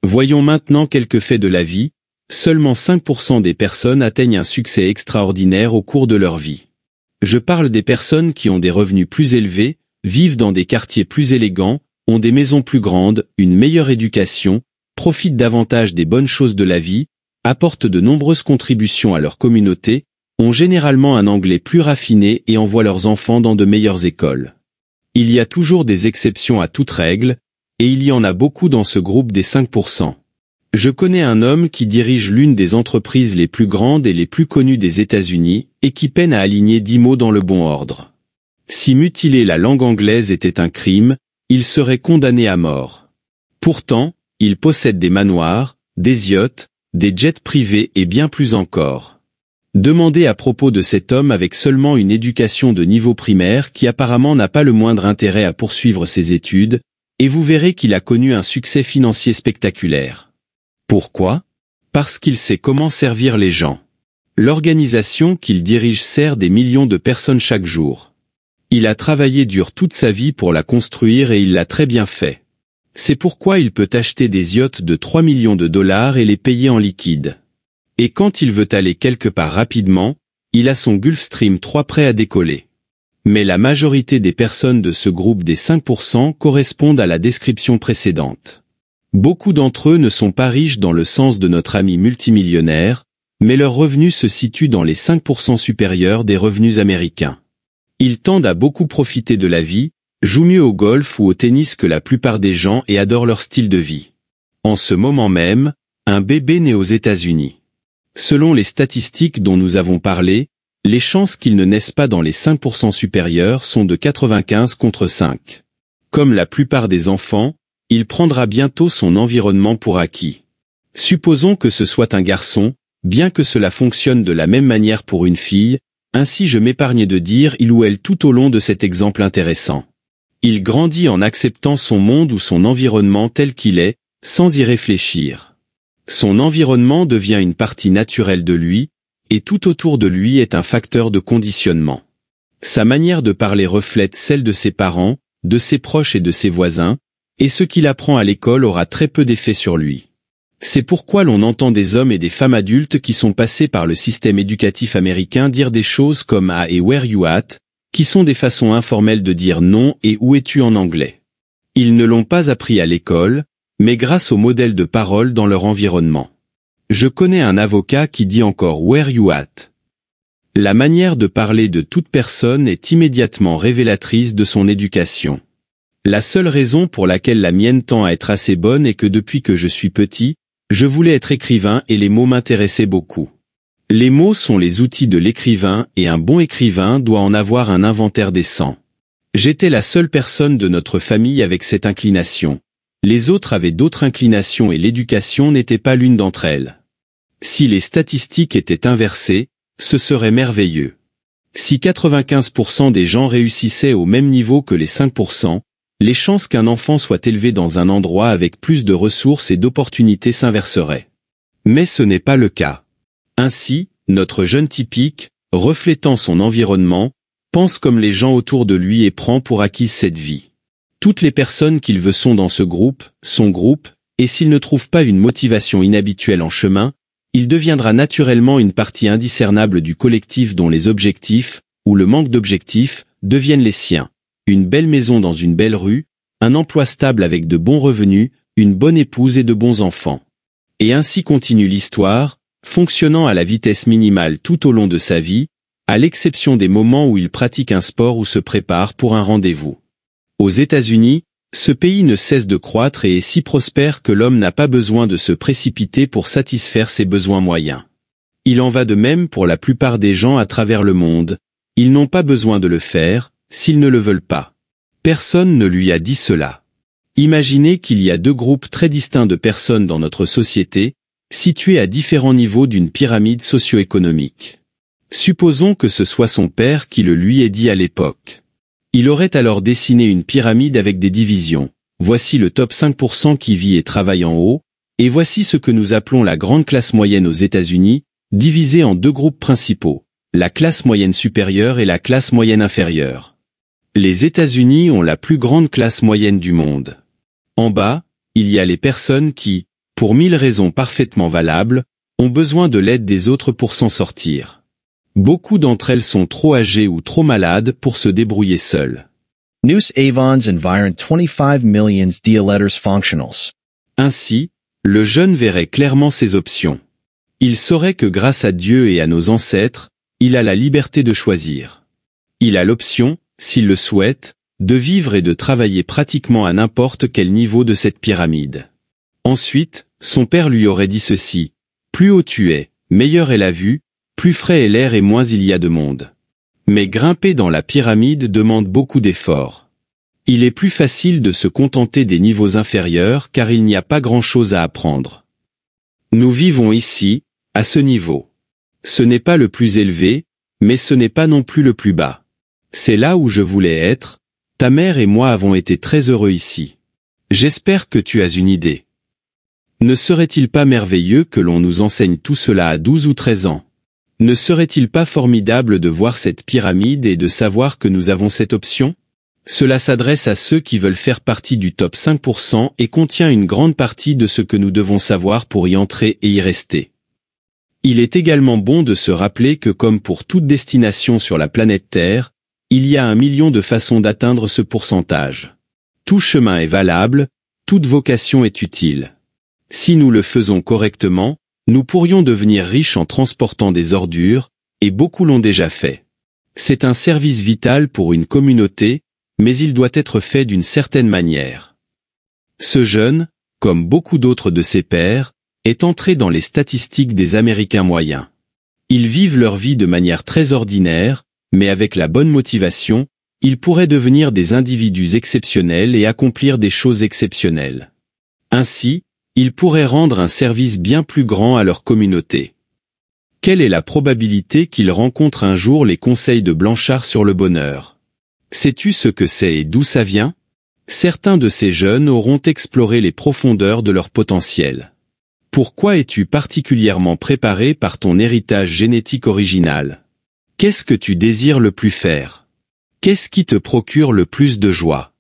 Voyons maintenant quelques faits de la vie. Seulement 5% des personnes atteignent un succès extraordinaire au cours de leur vie. Je parle des personnes qui ont des revenus plus élevés, vivent dans des quartiers plus élégants, ont des maisons plus grandes, une meilleure éducation, profitent davantage des bonnes choses de la vie, apportent de nombreuses contributions à leur communauté, ont généralement un anglais plus raffiné et envoient leurs enfants dans de meilleures écoles. Il y a toujours des exceptions à toute règle, et il y en a beaucoup dans ce groupe des 5%. Je connais un homme qui dirige l'une des entreprises les plus grandes et les plus connues des États-Unis, et qui peine à aligner 10 mots dans le bon ordre. Si mutiler la langue anglaise était un crime, il serait condamné à mort. Pourtant, il possède des manoirs, des yachts, des jets privés et bien plus encore. Demandez à propos de cet homme avec seulement une éducation de niveau primaire qui apparemment n'a pas le moindre intérêt à poursuivre ses études, et vous verrez qu'il a connu un succès financier spectaculaire. Pourquoi ? Parce qu'il sait comment servir les gens. L'organisation qu'il dirige sert des millions de personnes chaque jour. Il a travaillé dur toute sa vie pour la construire et il l'a très bien fait. C'est pourquoi il peut acheter des yachts de 3 millions de dollars et les payer en liquide. Et quand il veut aller quelque part rapidement, il a son Gulfstream 3 prêt à décoller. Mais la majorité des personnes de ce groupe des 5% correspondent à la description précédente. Beaucoup d'entre eux ne sont pas riches dans le sens de notre ami multimillionnaire, mais leurs revenus se situent dans les 5% supérieurs des revenus américains. Ils tendent à beaucoup profiter de la vie, jouent mieux au golf ou au tennis que la plupart des gens et adorent leur style de vie. En ce moment même, un bébé naît aux États-Unis. Selon les statistiques dont nous avons parlé, les chances qu'ils ne naissent pas dans les 5% supérieurs sont de 95 contre 5. Comme la plupart des enfants, il prendra bientôt son environnement pour acquis. Supposons que ce soit un garçon, bien que cela fonctionne de la même manière pour une fille, ainsi je m'épargne de dire il ou elle tout au long de cet exemple intéressant. Il grandit en acceptant son monde ou son environnement tel qu'il est, sans y réfléchir. Son environnement devient une partie naturelle de lui, et tout autour de lui est un facteur de conditionnement. Sa manière de parler reflète celle de ses parents, de ses proches et de ses voisins, et ce qu'il apprend à l'école aura très peu d'effet sur lui. C'est pourquoi l'on entend des hommes et des femmes adultes qui sont passés par le système éducatif américain dire des choses comme « Ah et where you at », qui sont des façons informelles de dire non et où es-tu en anglais. Ils ne l'ont pas appris à l'école, mais grâce au modèle de parole dans leur environnement. Je connais un avocat qui dit encore « where you at ». La manière de parler de toute personne est immédiatement révélatrice de son éducation. La seule raison pour laquelle la mienne tend à être assez bonne est que depuis que je suis petit, je voulais être écrivain et les mots m'intéressaient beaucoup. Les mots sont les outils de l'écrivain et un bon écrivain doit en avoir un inventaire décent. J'étais la seule personne de notre famille avec cette inclination. Les autres avaient d'autres inclinations et l'éducation n'était pas l'une d'entre elles. Si les statistiques étaient inversées, ce serait merveilleux. Si 95% des gens réussissaient au même niveau que les 5%, les chances qu'un enfant soit élevé dans un endroit avec plus de ressources et d'opportunités s'inverseraient. Mais ce n'est pas le cas. Ainsi, notre jeune typique, reflétant son environnement, pense comme les gens autour de lui et prend pour acquise cette vie. Toutes les personnes qu'il veut sont dans ce groupe, son groupe, et s'il ne trouve pas une motivation inhabituelle en chemin, il deviendra naturellement une partie indiscernable du collectif dont les objectifs, ou le manque d'objectifs, deviennent les siens. Une belle maison dans une belle rue, un emploi stable avec de bons revenus, une bonne épouse et de bons enfants. Et ainsi continue l'histoire, fonctionnant à la vitesse minimale tout au long de sa vie, à l'exception des moments où il pratique un sport ou se prépare pour un rendez-vous. Aux États-Unis, ce pays ne cesse de croître et est si prospère que l'homme n'a pas besoin de se précipiter pour satisfaire ses besoins moyens. Il en va de même pour la plupart des gens à travers le monde, ils n'ont pas besoin de le faire, s'ils ne le veulent pas. Personne ne lui a dit cela. Imaginez qu'il y a deux groupes très distincts de personnes dans notre société, situés à différents niveaux d'une pyramide socio-économique. Supposons que ce soit son père qui le lui ait dit à l'époque. Il aurait alors dessiné une pyramide avec des divisions. Voici le top 5% qui vit et travaille en haut, et voici ce que nous appelons la grande classe moyenne aux États-Unis, divisée en deux groupes principaux, la classe moyenne supérieure et la classe moyenne inférieure. Les États-Unis ont la plus grande classe moyenne du monde. En bas, il y a les personnes qui, pour 1000 raisons parfaitement valables, ont besoin de l'aide des autres pour s'en sortir. Beaucoup d'entre elles sont trop âgées ou trop malades pour se débrouiller seules. Nous avons environ 25 millions de letters functionals. Ainsi, le jeune verrait clairement ses options. Il saurait que grâce à Dieu et à nos ancêtres, il a la liberté de choisir. Il a l'option, s'il le souhaite, de vivre et de travailler pratiquement à n'importe quel niveau de cette pyramide. Ensuite, son père lui aurait dit ceci, « Plus haut tu es, meilleure est la vue, plus frais est l'air et moins il y a de monde. » Mais grimper dans la pyramide demande beaucoup d'efforts. Il est plus facile de se contenter des niveaux inférieurs car il n'y a pas grand-chose à apprendre. Nous vivons ici, à ce niveau. Ce n'est pas le plus élevé, mais ce n'est pas non plus le plus bas. C'est là où je voulais être, ta mère et moi avons été très heureux ici. J'espère que tu as une idée. Ne serait-il pas merveilleux que l'on nous enseigne tout cela à 12 ou 13 ans? Ne serait-il pas formidable de voir cette pyramide et de savoir que nous avons cette option? Cela s'adresse à ceux qui veulent faire partie du top 5% et contient une grande partie de ce que nous devons savoir pour y entrer et y rester. Il est également bon de se rappeler que comme pour toute destination sur la planète Terre, il y a 1 million de façons d'atteindre ce pourcentage. Tout chemin est valable, toute vocation est utile. Si nous le faisons correctement, nous pourrions devenir riches en transportant des ordures, et beaucoup l'ont déjà fait. C'est un service vital pour une communauté, mais il doit être fait d'une certaine manière. Ce jeune, comme beaucoup d'autres de ses pairs, est entré dans les statistiques des Américains moyens. Ils vivent leur vie de manière très ordinaire, mais avec la bonne motivation, ils pourraient devenir des individus exceptionnels et accomplir des choses exceptionnelles. Ainsi, ils pourraient rendre un service bien plus grand à leur communauté. Quelle est la probabilité qu'ils rencontrent un jour les conseils de Blanchard sur le bonheur? Sais-tu ce que c'est et d'où ça vient? Certains de ces jeunes auront exploré les profondeurs de leur potentiel. Pourquoi es-tu particulièrement préparé par ton héritage génétique original? Qu'est-ce que tu désires le plus faire? Qu'est-ce qui te procure le plus de joie?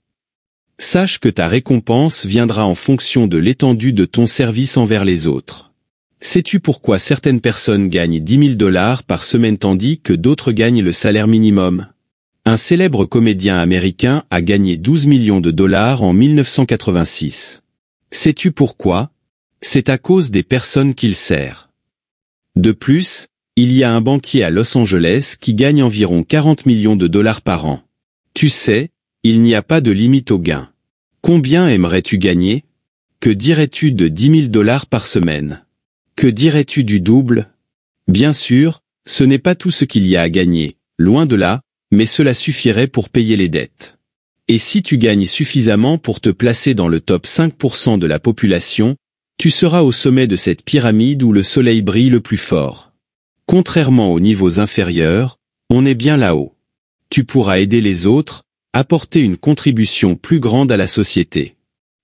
Sache que ta récompense viendra en fonction de l'étendue de ton service envers les autres. Sais-tu pourquoi certaines personnes gagnent 10 000 $ par semaine tandis que d'autres gagnent le salaire minimum? Un célèbre comédien américain a gagné 12 millions de dollars en 1986. Sais-tu pourquoi? C'est à cause des personnes qu'il sert. De plus, il y a un banquier à Los Angeles qui gagne environ 40 millions de dollars par an. Tu sais, il n'y a pas de limite au gain. Combien aimerais-tu gagner? Que dirais-tu de 10 000 $ par semaine? Que dirais-tu du double? Bien sûr, ce n'est pas tout ce qu'il y a à gagner, loin de là, mais cela suffirait pour payer les dettes. Et si tu gagnes suffisamment pour te placer dans le top 5% de la population, tu seras au sommet de cette pyramide où le soleil brille le plus fort. Contrairement aux niveaux inférieurs, on est bien là-haut. Tu pourras aider les autres, apporter une contribution plus grande à la société.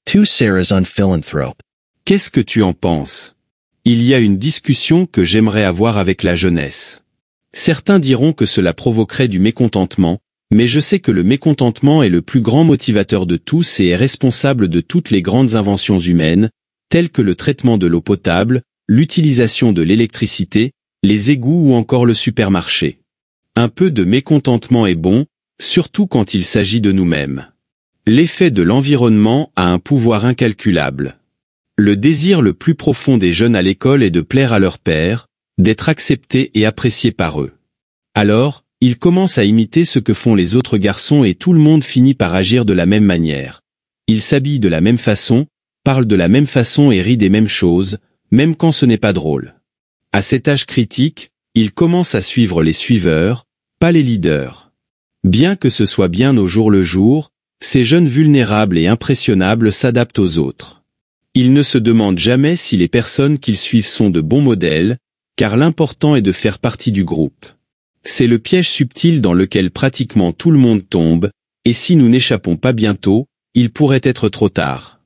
To Sarah's on philanthrope. Qu'est-ce que tu en penses? Il y a une discussion que j'aimerais avoir avec la jeunesse. Certains diront que cela provoquerait du mécontentement, mais je sais que le mécontentement est le plus grand motivateur de tous et est responsable de toutes les grandes inventions humaines, telles que le traitement de l'eau potable, l'utilisation de l'électricité, les égouts ou encore le supermarché. Un peu de mécontentement est bon, surtout quand il s'agit de nous-mêmes. L'effet de l'environnement a un pouvoir incalculable. Le désir le plus profond des jeunes à l'école est de plaire à leur père, d'être acceptés et appréciés par eux. Alors, ils commencent à imiter ce que font les autres garçons et tout le monde finit par agir de la même manière. Ils s'habillent de la même façon, parlent de la même façon et rient des mêmes choses, même quand ce n'est pas drôle. À cet âge critique, ils commencent à suivre les suiveurs, pas les leaders. Bien que ce soit bien au jour le jour, ces jeunes vulnérables et impressionnables s'adaptent aux autres. Ils ne se demandent jamais si les personnes qu'ils suivent sont de bons modèles, car l'important est de faire partie du groupe. C'est le piège subtil dans lequel pratiquement tout le monde tombe, et si nous n'échappons pas bientôt, il pourrait être trop tard.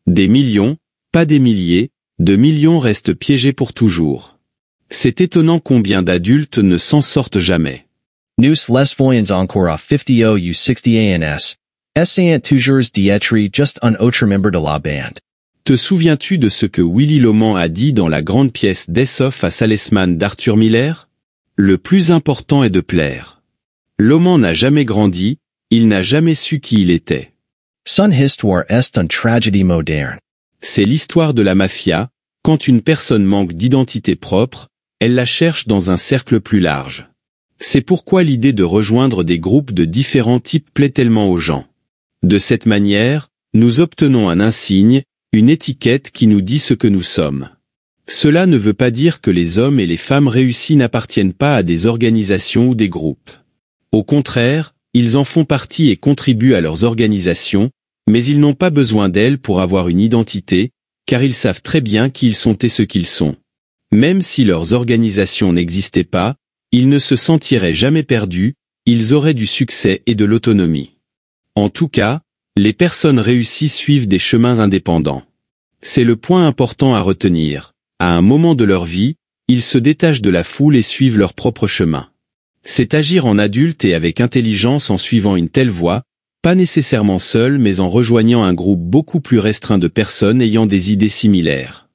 Des millions, pas des milliers, de millions restent piégés pour toujours. C'est étonnant combien d'adultes ne s'en sortent jamais. Nous les voyons encore à 50 ou 60 ans. Essayant toujours d'être juste un autre membre de la bande. Te souviens-tu de ce que Willy Loman a dit dans la grande pièce d'Aesop à Salesman d'Arthur Miller? Le plus important est de plaire. Loman n'a jamais grandi, il n'a jamais su qui il était. Son histoire est une tragédie moderne. C'est l'histoire de la mafia. Quand une personne manque d'identité propre, elle la cherche dans un cercle plus large. C'est pourquoi l'idée de rejoindre des groupes de différents types plaît tellement aux gens. De cette manière, nous obtenons un insigne, une étiquette qui nous dit ce que nous sommes. Cela ne veut pas dire que les hommes et les femmes réussis n'appartiennent pas à des organisations ou des groupes. Au contraire, ils en font partie et contribuent à leurs organisations, mais ils n'ont pas besoin d'elles pour avoir une identité, car ils savent très bien qui ils sont et ce qu'ils sont. Même si leurs organisations n'existaient pas, ils ne se sentiraient jamais perdus, ils auraient du succès et de l'autonomie. En tout cas, les personnes réussies suivent des chemins indépendants. C'est le point important à retenir. À un moment de leur vie, ils se détachent de la foule et suivent leur propre chemin. C'est agir en adulte et avec intelligence en suivant une telle voie, pas nécessairement seul mais en rejoignant un groupe beaucoup plus restreint de personnes ayant des idées similaires.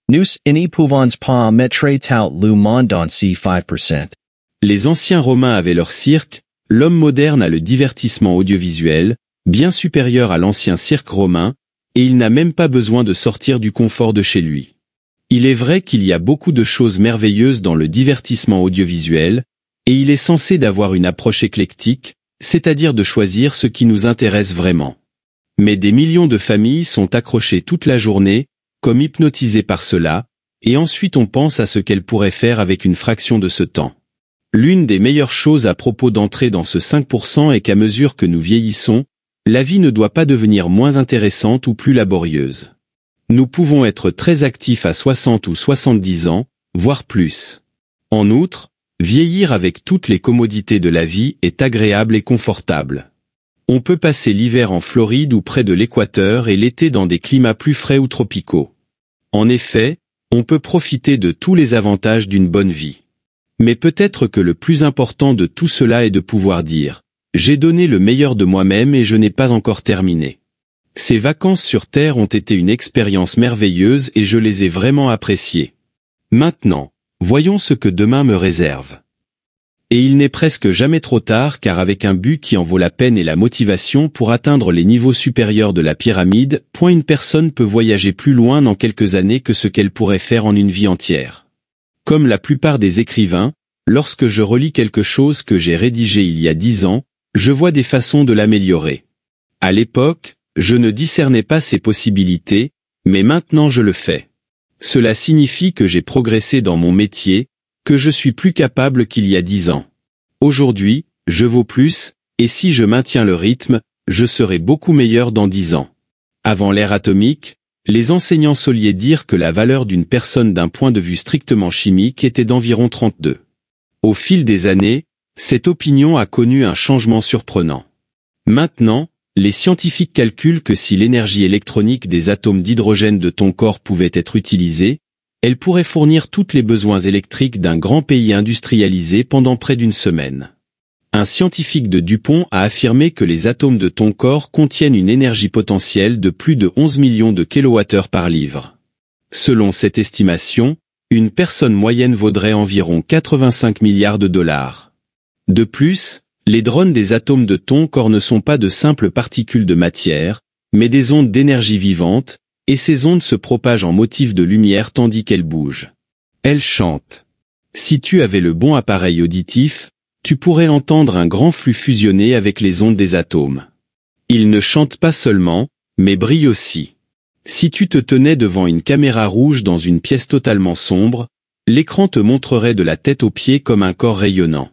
Nous ne pouvons pas mettre tout le monde dans ces 5%. Les anciens Romains avaient leur cirque, l'homme moderne a le divertissement audiovisuel, bien supérieur à l'ancien cirque romain, et il n'a même pas besoin de sortir du confort de chez lui. Il est vrai qu'il y a beaucoup de choses merveilleuses dans le divertissement audiovisuel, et il est censé d'avoir une approche éclectique, c'est-à-dire de choisir ce qui nous intéresse vraiment. Mais des millions de familles sont accrochées toute la journée, comme hypnotisées par cela, et ensuite on pense à ce qu'elles pourraient faire avec une fraction de ce temps. L'une des meilleures choses à propos d'entrer dans ce 5% est qu'à mesure que nous vieillissons, la vie ne doit pas devenir moins intéressante ou plus laborieuse. Nous pouvons être très actifs à 60 ou 70 ans, voire plus. En outre, vieillir avec toutes les commodités de la vie est agréable et confortable. On peut passer l'hiver en Floride ou près de l'équateur et l'été dans des climats plus frais ou tropicaux. En effet, on peut profiter de tous les avantages d'une bonne vie. Mais peut-être que le plus important de tout cela est de pouvoir dire « J'ai donné le meilleur de moi-même et je n'ai pas encore terminé ». Ces vacances sur Terre ont été une expérience merveilleuse et je les ai vraiment appréciées. Maintenant, voyons ce que demain me réserve. Et il n'est presque jamais trop tard car avec un but qui en vaut la peine et la motivation pour atteindre les niveaux supérieurs de la pyramide, une personne peut voyager plus loin dans quelques années que ce qu'elle pourrait faire en une vie entière. Comme la plupart des écrivains, lorsque je relis quelque chose que j'ai rédigé il y a 10 ans, je vois des façons de l'améliorer. À l'époque, je ne discernais pas ces possibilités, mais maintenant je le fais. Cela signifie que j'ai progressé dans mon métier, que je suis plus capable qu'il y a 10 ans. Aujourd'hui, je vaux plus, et si je maintiens le rythme, je serai beaucoup meilleur dans 10 ans. Avant l'ère atomique, les enseignants soliaient dire que la valeur d'une personne d'un point de vue strictement chimique était d'environ 32. Au fil des années, cette opinion a connu un changement surprenant. Maintenant, les scientifiques calculent que si l'énergie électronique des atomes d'hydrogène de ton corps pouvait être utilisée, elle pourrait fournir tous les besoins électriques d'un grand pays industrialisé pendant près d'une semaine. Un scientifique de DuPont a affirmé que les atomes de ton corps contiennent une énergie potentielle de plus de 11 millions de kWh par livre. Selon cette estimation, Une personne moyenne vaudrait environ 85 milliards de dollars. De plus, les drones des atomes de ton corps ne sont pas de simples particules de matière, mais des ondes d'énergie vivante, et ces ondes se propagent en motifs de lumière tandis qu'elles bougent. Elles chantent. Si tu avais le bon appareil auditif, tu pourrais entendre un grand flux fusionner avec les ondes des atomes. Ils ne chantent pas seulement, mais brillent aussi. Si tu te tenais devant une caméra rouge dans une pièce totalement sombre, l'écran te montrerait de la tête aux pieds comme un corps rayonnant.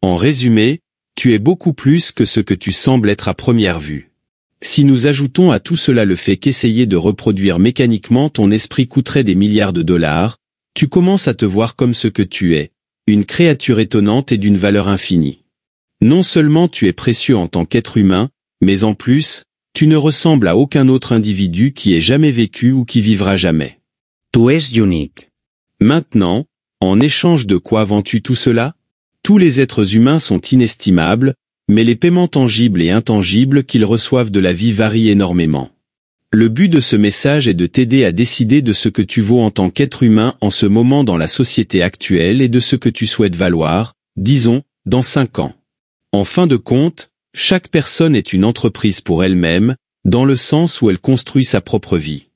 En résumé, tu es beaucoup plus que ce que tu sembles être à première vue. Si nous ajoutons à tout cela le fait qu'essayer de reproduire mécaniquement ton esprit coûterait des milliards de dollars, tu commences à te voir comme ce que tu es, une créature étonnante et d'une valeur infinie. Non seulement tu es précieux en tant qu'être humain, mais en plus, tu ne ressembles à aucun autre individu qui ait jamais vécu ou qui vivra jamais. Tu es unique. Maintenant, en échange de quoi vends-tu tout cela? Tous les êtres humains sont inestimables, mais les paiements tangibles et intangibles qu'ils reçoivent de la vie varient énormément. Le but de ce message est de t'aider à décider de ce que tu vaux en tant qu'être humain en ce moment dans la société actuelle et de ce que tu souhaites valoir, disons, dans 5 ans. En fin de compte, chaque personne est une entreprise pour elle-même, dans le sens où elle construit sa propre vie.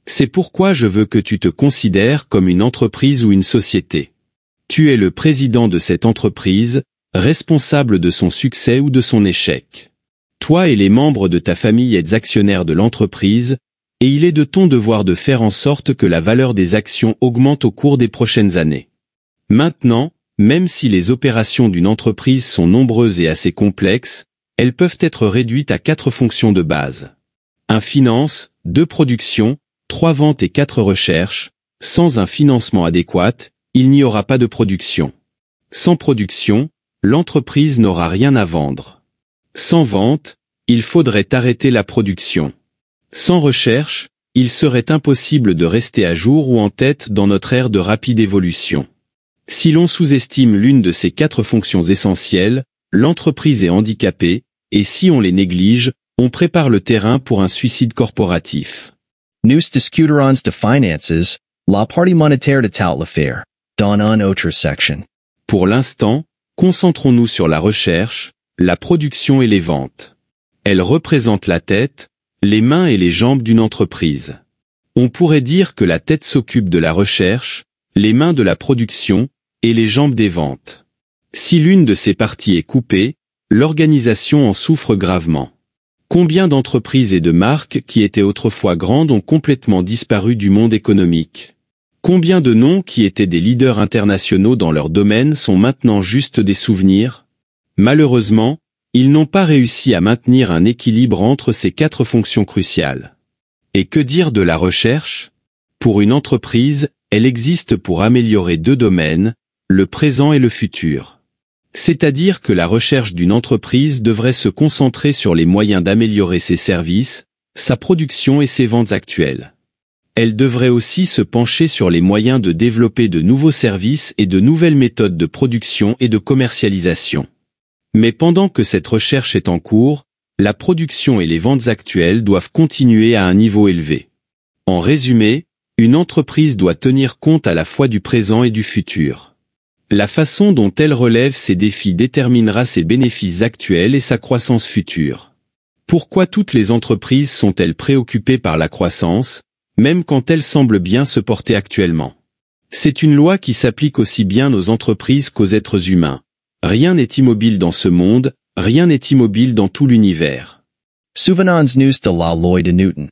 C'est pourquoi je veux que tu te considères comme une entreprise ou une société. Tu es le président de cette entreprise, responsable de son succès ou de son échec. Toi et les membres de ta famille êtes actionnaires de l'entreprise, et il est de ton devoir de faire en sorte que la valeur des actions augmente au cours des prochaines années. Maintenant, même si les opérations d'une entreprise sont nombreuses et assez complexes, elles peuvent être réduites à 4 fonctions de base. 1 finance, 2 production, 3 ventes et 4 recherche. Sans un financement adéquat, il n'y aura pas de production. Sans production, l'entreprise n'aura rien à vendre. Sans vente, il faudrait arrêter la production. Sans recherche, il serait impossible de rester à jour ou en tête dans notre ère de rapide évolution. Si l'on sous-estime l'une de ces 4 fonctions essentielles, l'entreprise est handicapée, et si on les néglige, on prépare le terrain pour un suicide corporatif. News discuterons de finances, la partie monétaire de tout l'affaire, dans un autre section. Pour l'instant, concentrons-nous sur la recherche, la production et les ventes. Elles représentent la tête, les mains et les jambes d'une entreprise. On pourrait dire que la tête s'occupe de la recherche, les mains de la production, et les jambes des ventes. Si l'une de ces parties est coupée, l'organisation en souffre gravement. Combien d'entreprises et de marques qui étaient autrefois grandes ont complètement disparu du monde économique? Combien de noms qui étaient des leaders internationaux dans leur domaine sont maintenant juste des souvenirs? Malheureusement, ils n'ont pas réussi à maintenir un équilibre entre ces 4 fonctions cruciales. Et que dire de la recherche? Pour une entreprise, elle existe pour améliorer 2 domaines, le présent et le futur. C'est-à-dire que la recherche d'une entreprise devrait se concentrer sur les moyens d'améliorer ses services, sa production et ses ventes actuelles. Elle devrait aussi se pencher sur les moyens de développer de nouveaux services et de nouvelles méthodes de production et de commercialisation. Mais pendant que cette recherche est en cours, la production et les ventes actuelles doivent continuer à un niveau élevé. En résumé, une entreprise doit tenir compte à la fois du présent et du futur. La façon dont elle relève ces défis déterminera ses bénéfices actuels et sa croissance future. Pourquoi toutes les entreprises sont-elles préoccupées par la croissance, même quand elles semblent bien se porter actuellement? C'est une loi qui s'applique aussi bien aux entreprises qu'aux êtres humains. Rien n'est immobile dans ce monde, rien n'est immobile dans tout l'univers. Souvenons news de la loi de Newton.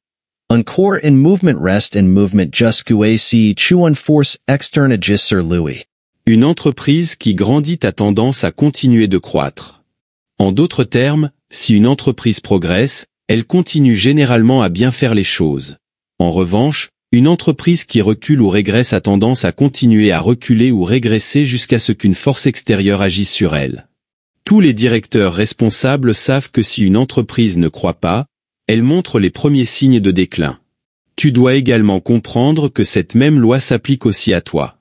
Un corps in movement reste in movement jusqu'à ce qu'une force externe agisse sur lui. Une entreprise qui grandit a tendance à continuer de croître. En d'autres termes, si une entreprise progresse, elle continue généralement à bien faire les choses. En revanche, une entreprise qui recule ou régresse a tendance à continuer à reculer ou régresser jusqu'à ce qu'une force extérieure agisse sur elle. Tous les directeurs responsables savent que si une entreprise ne croît pas, elle montre les premiers signes de déclin. Tu dois également comprendre que cette même loi s'applique aussi à toi.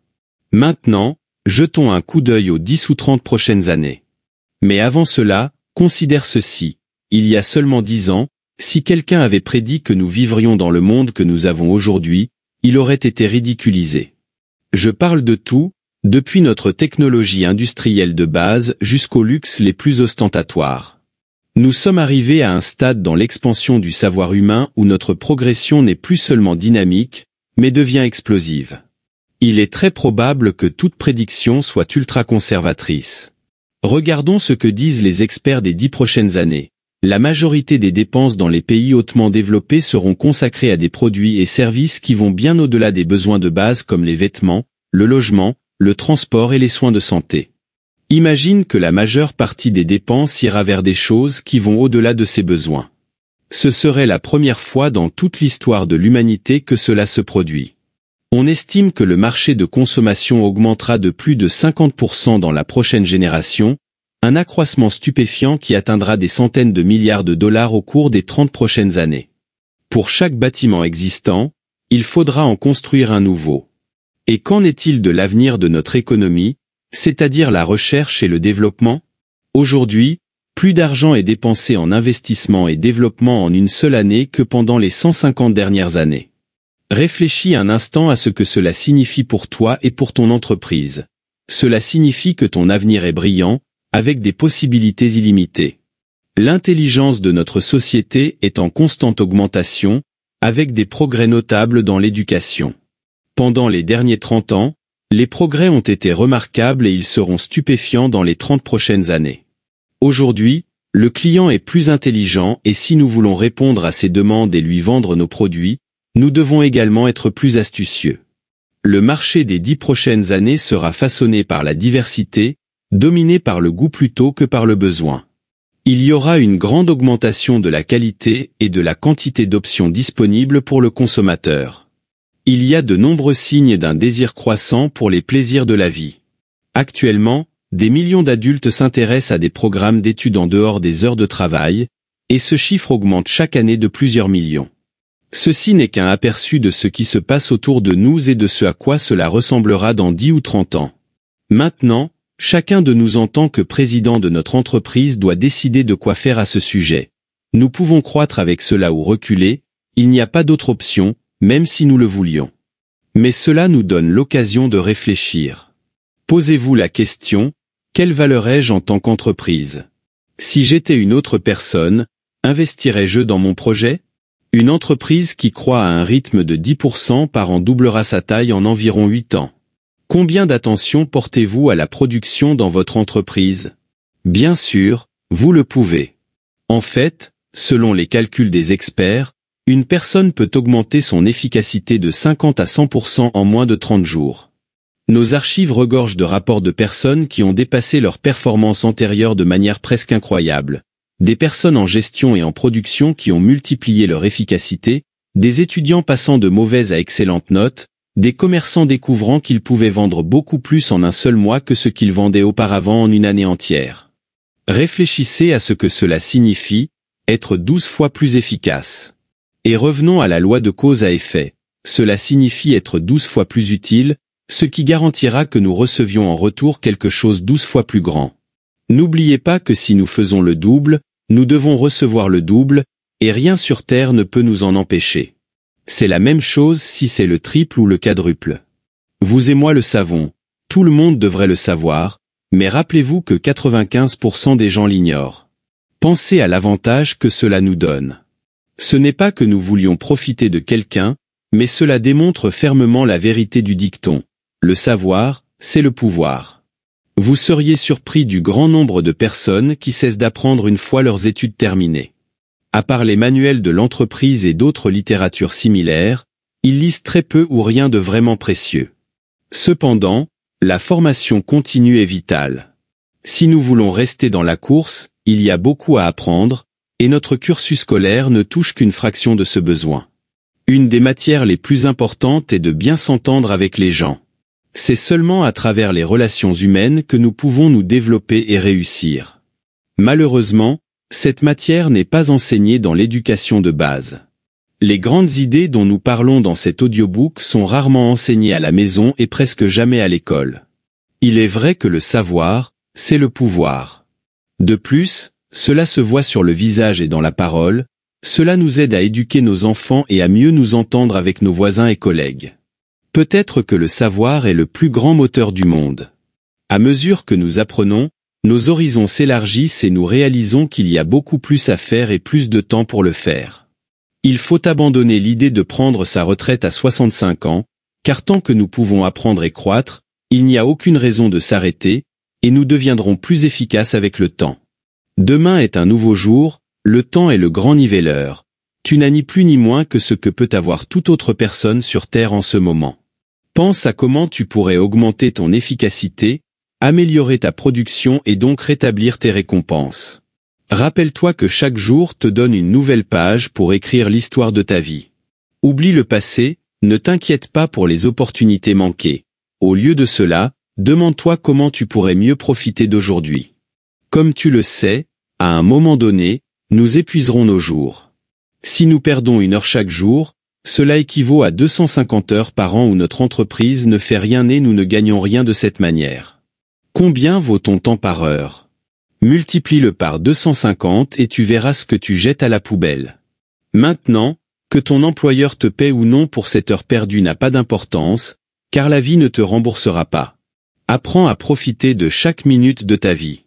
Maintenant, jetons un coup d'œil aux 10 ou 30 prochaines années. Mais avant cela, considère ceci. Il y a seulement 10 ans, si quelqu'un avait prédit que nous vivrions dans le monde que nous avons aujourd'hui, il aurait été ridiculisé. Je parle de tout, depuis notre technologie industrielle de base jusqu'aux luxes les plus ostentatoires. Nous sommes arrivés à un stade dans l'expansion du savoir humain où notre progression n'est plus seulement dynamique, mais devient explosive. Il est très probable que toute prédiction soit ultra-conservatrice. Regardons ce que disent les experts des 10 prochaines années. La majorité des dépenses dans les pays hautement développés seront consacrées à des produits et services qui vont bien au-delà des besoins de base comme les vêtements, le logement, le transport et les soins de santé. Imagine que la majeure partie des dépenses ira vers des choses qui vont au-delà de ces besoins. Ce serait la première fois dans toute l'histoire de l'humanité que cela se produit. On estime que le marché de consommation augmentera de plus de 50% dans la prochaine génération, un accroissement stupéfiant qui atteindra des centaines de milliards de dollars au cours des 30 prochaines années. Pour chaque bâtiment existant, il faudra en construire un nouveau. Et qu'en est-il de l'avenir de notre économie, c'est-à-dire la recherche et le développement? Aujourd'hui, plus d'argent est dépensé en investissement et développement en une seule année que pendant les 150 dernières années. Réfléchis un instant à ce que cela signifie pour toi et pour ton entreprise. Cela signifie que ton avenir est brillant, avec des possibilités illimitées. L'intelligence de notre société est en constante augmentation, avec des progrès notables dans l'éducation. Pendant les derniers 30 ans, les progrès ont été remarquables et ils seront stupéfiants dans les 30 prochaines années. Aujourd'hui, le client est plus intelligent et si nous voulons répondre à ses demandes et lui vendre nos produits, nous devons également être plus astucieux. Le marché des 10 prochaines années sera façonné par la diversité, dominé par le goût plutôt que par le besoin. Il y aura une grande augmentation de la qualité et de la quantité d'options disponibles pour le consommateur. Il y a de nombreux signes d'un désir croissant pour les plaisirs de la vie. Actuellement, des millions d'adultes s'intéressent à des programmes d'études en dehors des heures de travail, et ce chiffre augmente chaque année de plusieurs millions. Ceci n'est qu'un aperçu de ce qui se passe autour de nous et de ce à quoi cela ressemblera dans 10 ou 30 ans. Maintenant, chacun de nous en tant que président de notre entreprise doit décider de quoi faire à ce sujet. Nous pouvons croître avec cela ou reculer, il n'y a pas d'autre option, même si nous le voulions. Mais cela nous donne l'occasion de réfléchir. Posez-vous la question, quelle valeur ai-je en tant qu'entreprise? Si j'étais une autre personne, investirais-je dans mon projet? Une entreprise qui croît à un rythme de 10% par an doublera sa taille en environ 8 ans. Combien d'attention portez-vous à la production dans votre entreprise? Bien sûr, vous le pouvez. En fait, selon les calculs des experts, une personne peut augmenter son efficacité de 50 à 100% en moins de 30 jours. Nos archives regorgent de rapports de personnes qui ont dépassé leur performance antérieure de manière presque incroyable. Des personnes en gestion et en production qui ont multiplié leur efficacité, des étudiants passant de mauvaises à excellentes notes, des commerçants découvrant qu'ils pouvaient vendre beaucoup plus en un seul mois que ce qu'ils vendaient auparavant en une année entière. Réfléchissez à ce que cela signifie, être 12 fois plus efficace. Et revenons à la loi de cause à effet. Cela signifie être 12 fois plus utile, ce qui garantira que nous recevions en retour quelque chose 12 fois plus grand. N'oubliez pas que si nous faisons le double, nous devons recevoir le double, et rien sur Terre ne peut nous en empêcher. C'est la même chose si c'est le triple ou le quadruple. Vous et moi le savons, tout le monde devrait le savoir, mais rappelez-vous que 95% des gens l'ignorent. Pensez à l'avantage que cela nous donne. Ce n'est pas que nous voulions profiter de quelqu'un, mais cela démontre fermement la vérité du dicton. Le savoir, c'est le pouvoir. Vous seriez surpris du grand nombre de personnes qui cessent d'apprendre une fois leurs études terminées. À part les manuels de l'entreprise et d'autres littératures similaires, ils lisent très peu ou rien de vraiment précieux. Cependant, la formation continue est vitale. Si nous voulons rester dans la course, il y a beaucoup à apprendre, et notre cursus scolaire ne touche qu'une fraction de ce besoin. Une des matières les plus importantes est de bien s'entendre avec les gens. C'est seulement à travers les relations humaines que nous pouvons nous développer et réussir. Malheureusement, cette matière n'est pas enseignée dans l'éducation de base. Les grandes idées dont nous parlons dans cet audiobook sont rarement enseignées à la maison et presque jamais à l'école. Il est vrai que le savoir, c'est le pouvoir. De plus, cela se voit sur le visage et dans la parole, cela nous aide à éduquer nos enfants et à mieux nous entendre avec nos voisins et collègues. Peut-être que le savoir est le plus grand moteur du monde. À mesure que nous apprenons, nos horizons s'élargissent et nous réalisons qu'il y a beaucoup plus à faire et plus de temps pour le faire. Il faut abandonner l'idée de prendre sa retraite à 65 ans, car tant que nous pouvons apprendre et croître, il n'y a aucune raison de s'arrêter, et nous deviendrons plus efficaces avec le temps. Demain est un nouveau jour, le temps est le grand nivelleur. Tu n'as ni plus ni moins que ce que peut avoir toute autre personne sur Terre en ce moment. Pense à comment tu pourrais augmenter ton efficacité, améliorer ta production et donc rétablir tes récompenses. Rappelle-toi que chaque jour te donne une nouvelle page pour écrire l'histoire de ta vie. Oublie le passé, ne t'inquiète pas pour les opportunités manquées. Au lieu de cela, demande-toi comment tu pourrais mieux profiter d'aujourd'hui. Comme tu le sais, à un moment donné, nous épuiserons nos jours. Si nous perdons 1 heure chaque jour, cela équivaut à 250 heures par an où notre entreprise ne fait rien et nous ne gagnons rien de cette manière. Combien vaut ton temps par heure? Multiplie-le par 250 et tu verras ce que tu jettes à la poubelle. Maintenant, que ton employeur te paie ou non pour cette heure perdue n'a pas d'importance, car la vie ne te remboursera pas. Apprends à profiter de chaque minute de ta vie.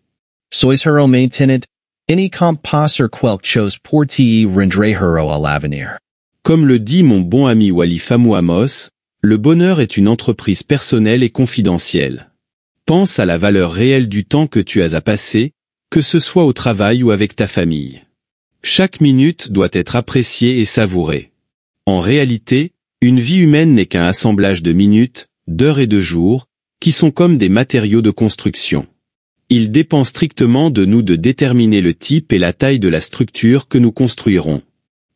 Sois hero maintenance, any composer quelques chose pour te rendre hero à l'avenir. Comme le dit mon bon ami Wally Famou Amos, le bonheur est une entreprise personnelle et confidentielle. Pense à la valeur réelle du temps que tu as à passer, que ce soit au travail ou avec ta famille. Chaque minute doit être appréciée et savourée. En réalité, une vie humaine n'est qu'un assemblage de minutes, d'heures et de jours, qui sont comme des matériaux de construction. Il dépend strictement de nous de déterminer le type et la taille de la structure que nous construirons.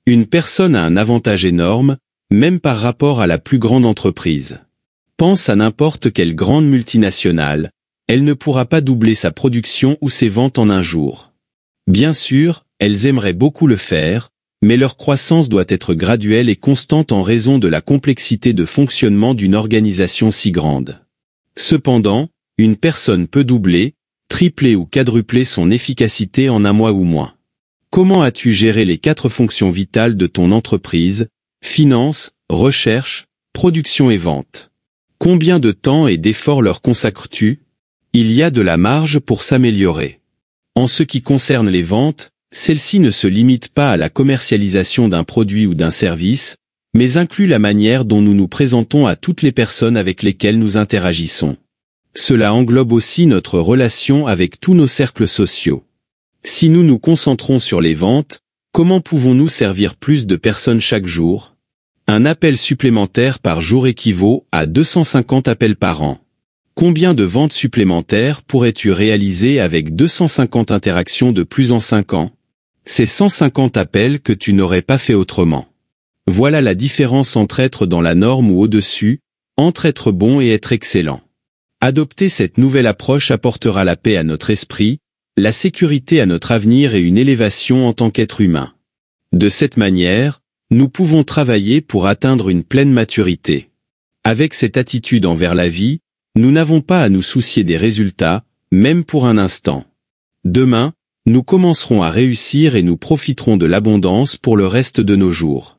Une personne a un avantage énorme, même par rapport à la plus grande entreprise. Pense à n'importe quelle grande multinationale, elle ne pourra pas doubler sa production ou ses ventes en un jour. Bien sûr, elles aimeraient beaucoup le faire, mais leur croissance doit être graduelle et constante en raison de la complexité de fonctionnement d'une organisation si grande. Cependant, une personne peut doubler, tripler ou quadrupler son efficacité en un mois ou moins. Comment as-tu géré les 4 fonctions vitales de ton entreprise, finance, recherche, production et vente? Combien de temps et d'efforts leur consacres-tu? Il y a de la marge pour s'améliorer. En ce qui concerne les ventes, celles-ci ne se limitent pas à la commercialisation d'un produit ou d'un service, mais incluent la manière dont nous nous présentons à toutes les personnes avec lesquelles nous interagissons. Cela englobe aussi notre relation avec tous nos cercles sociaux. Si nous nous concentrons sur les ventes, comment pouvons-nous servir plus de personnes chaque jour? Un appel supplémentaire par jour équivaut à 250 appels par an. Combien de ventes supplémentaires pourrais-tu réaliser avec 250 interactions de plus en 5 ans? C'est 150 appels que tu n'aurais pas fait autrement. Voilà la différence entre être dans la norme ou au-dessus, entre être bon et être excellent. Adopter cette nouvelle approche apportera la paix à notre esprit, la sécurité à notre avenir et une élévation en tant qu'être humain. De cette manière, nous pouvons travailler pour atteindre une pleine maturité. Avec cette attitude envers la vie, nous n'avons pas à nous soucier des résultats, même pour un instant. Demain, nous commencerons à réussir et nous profiterons de l'abondance pour le reste de nos jours.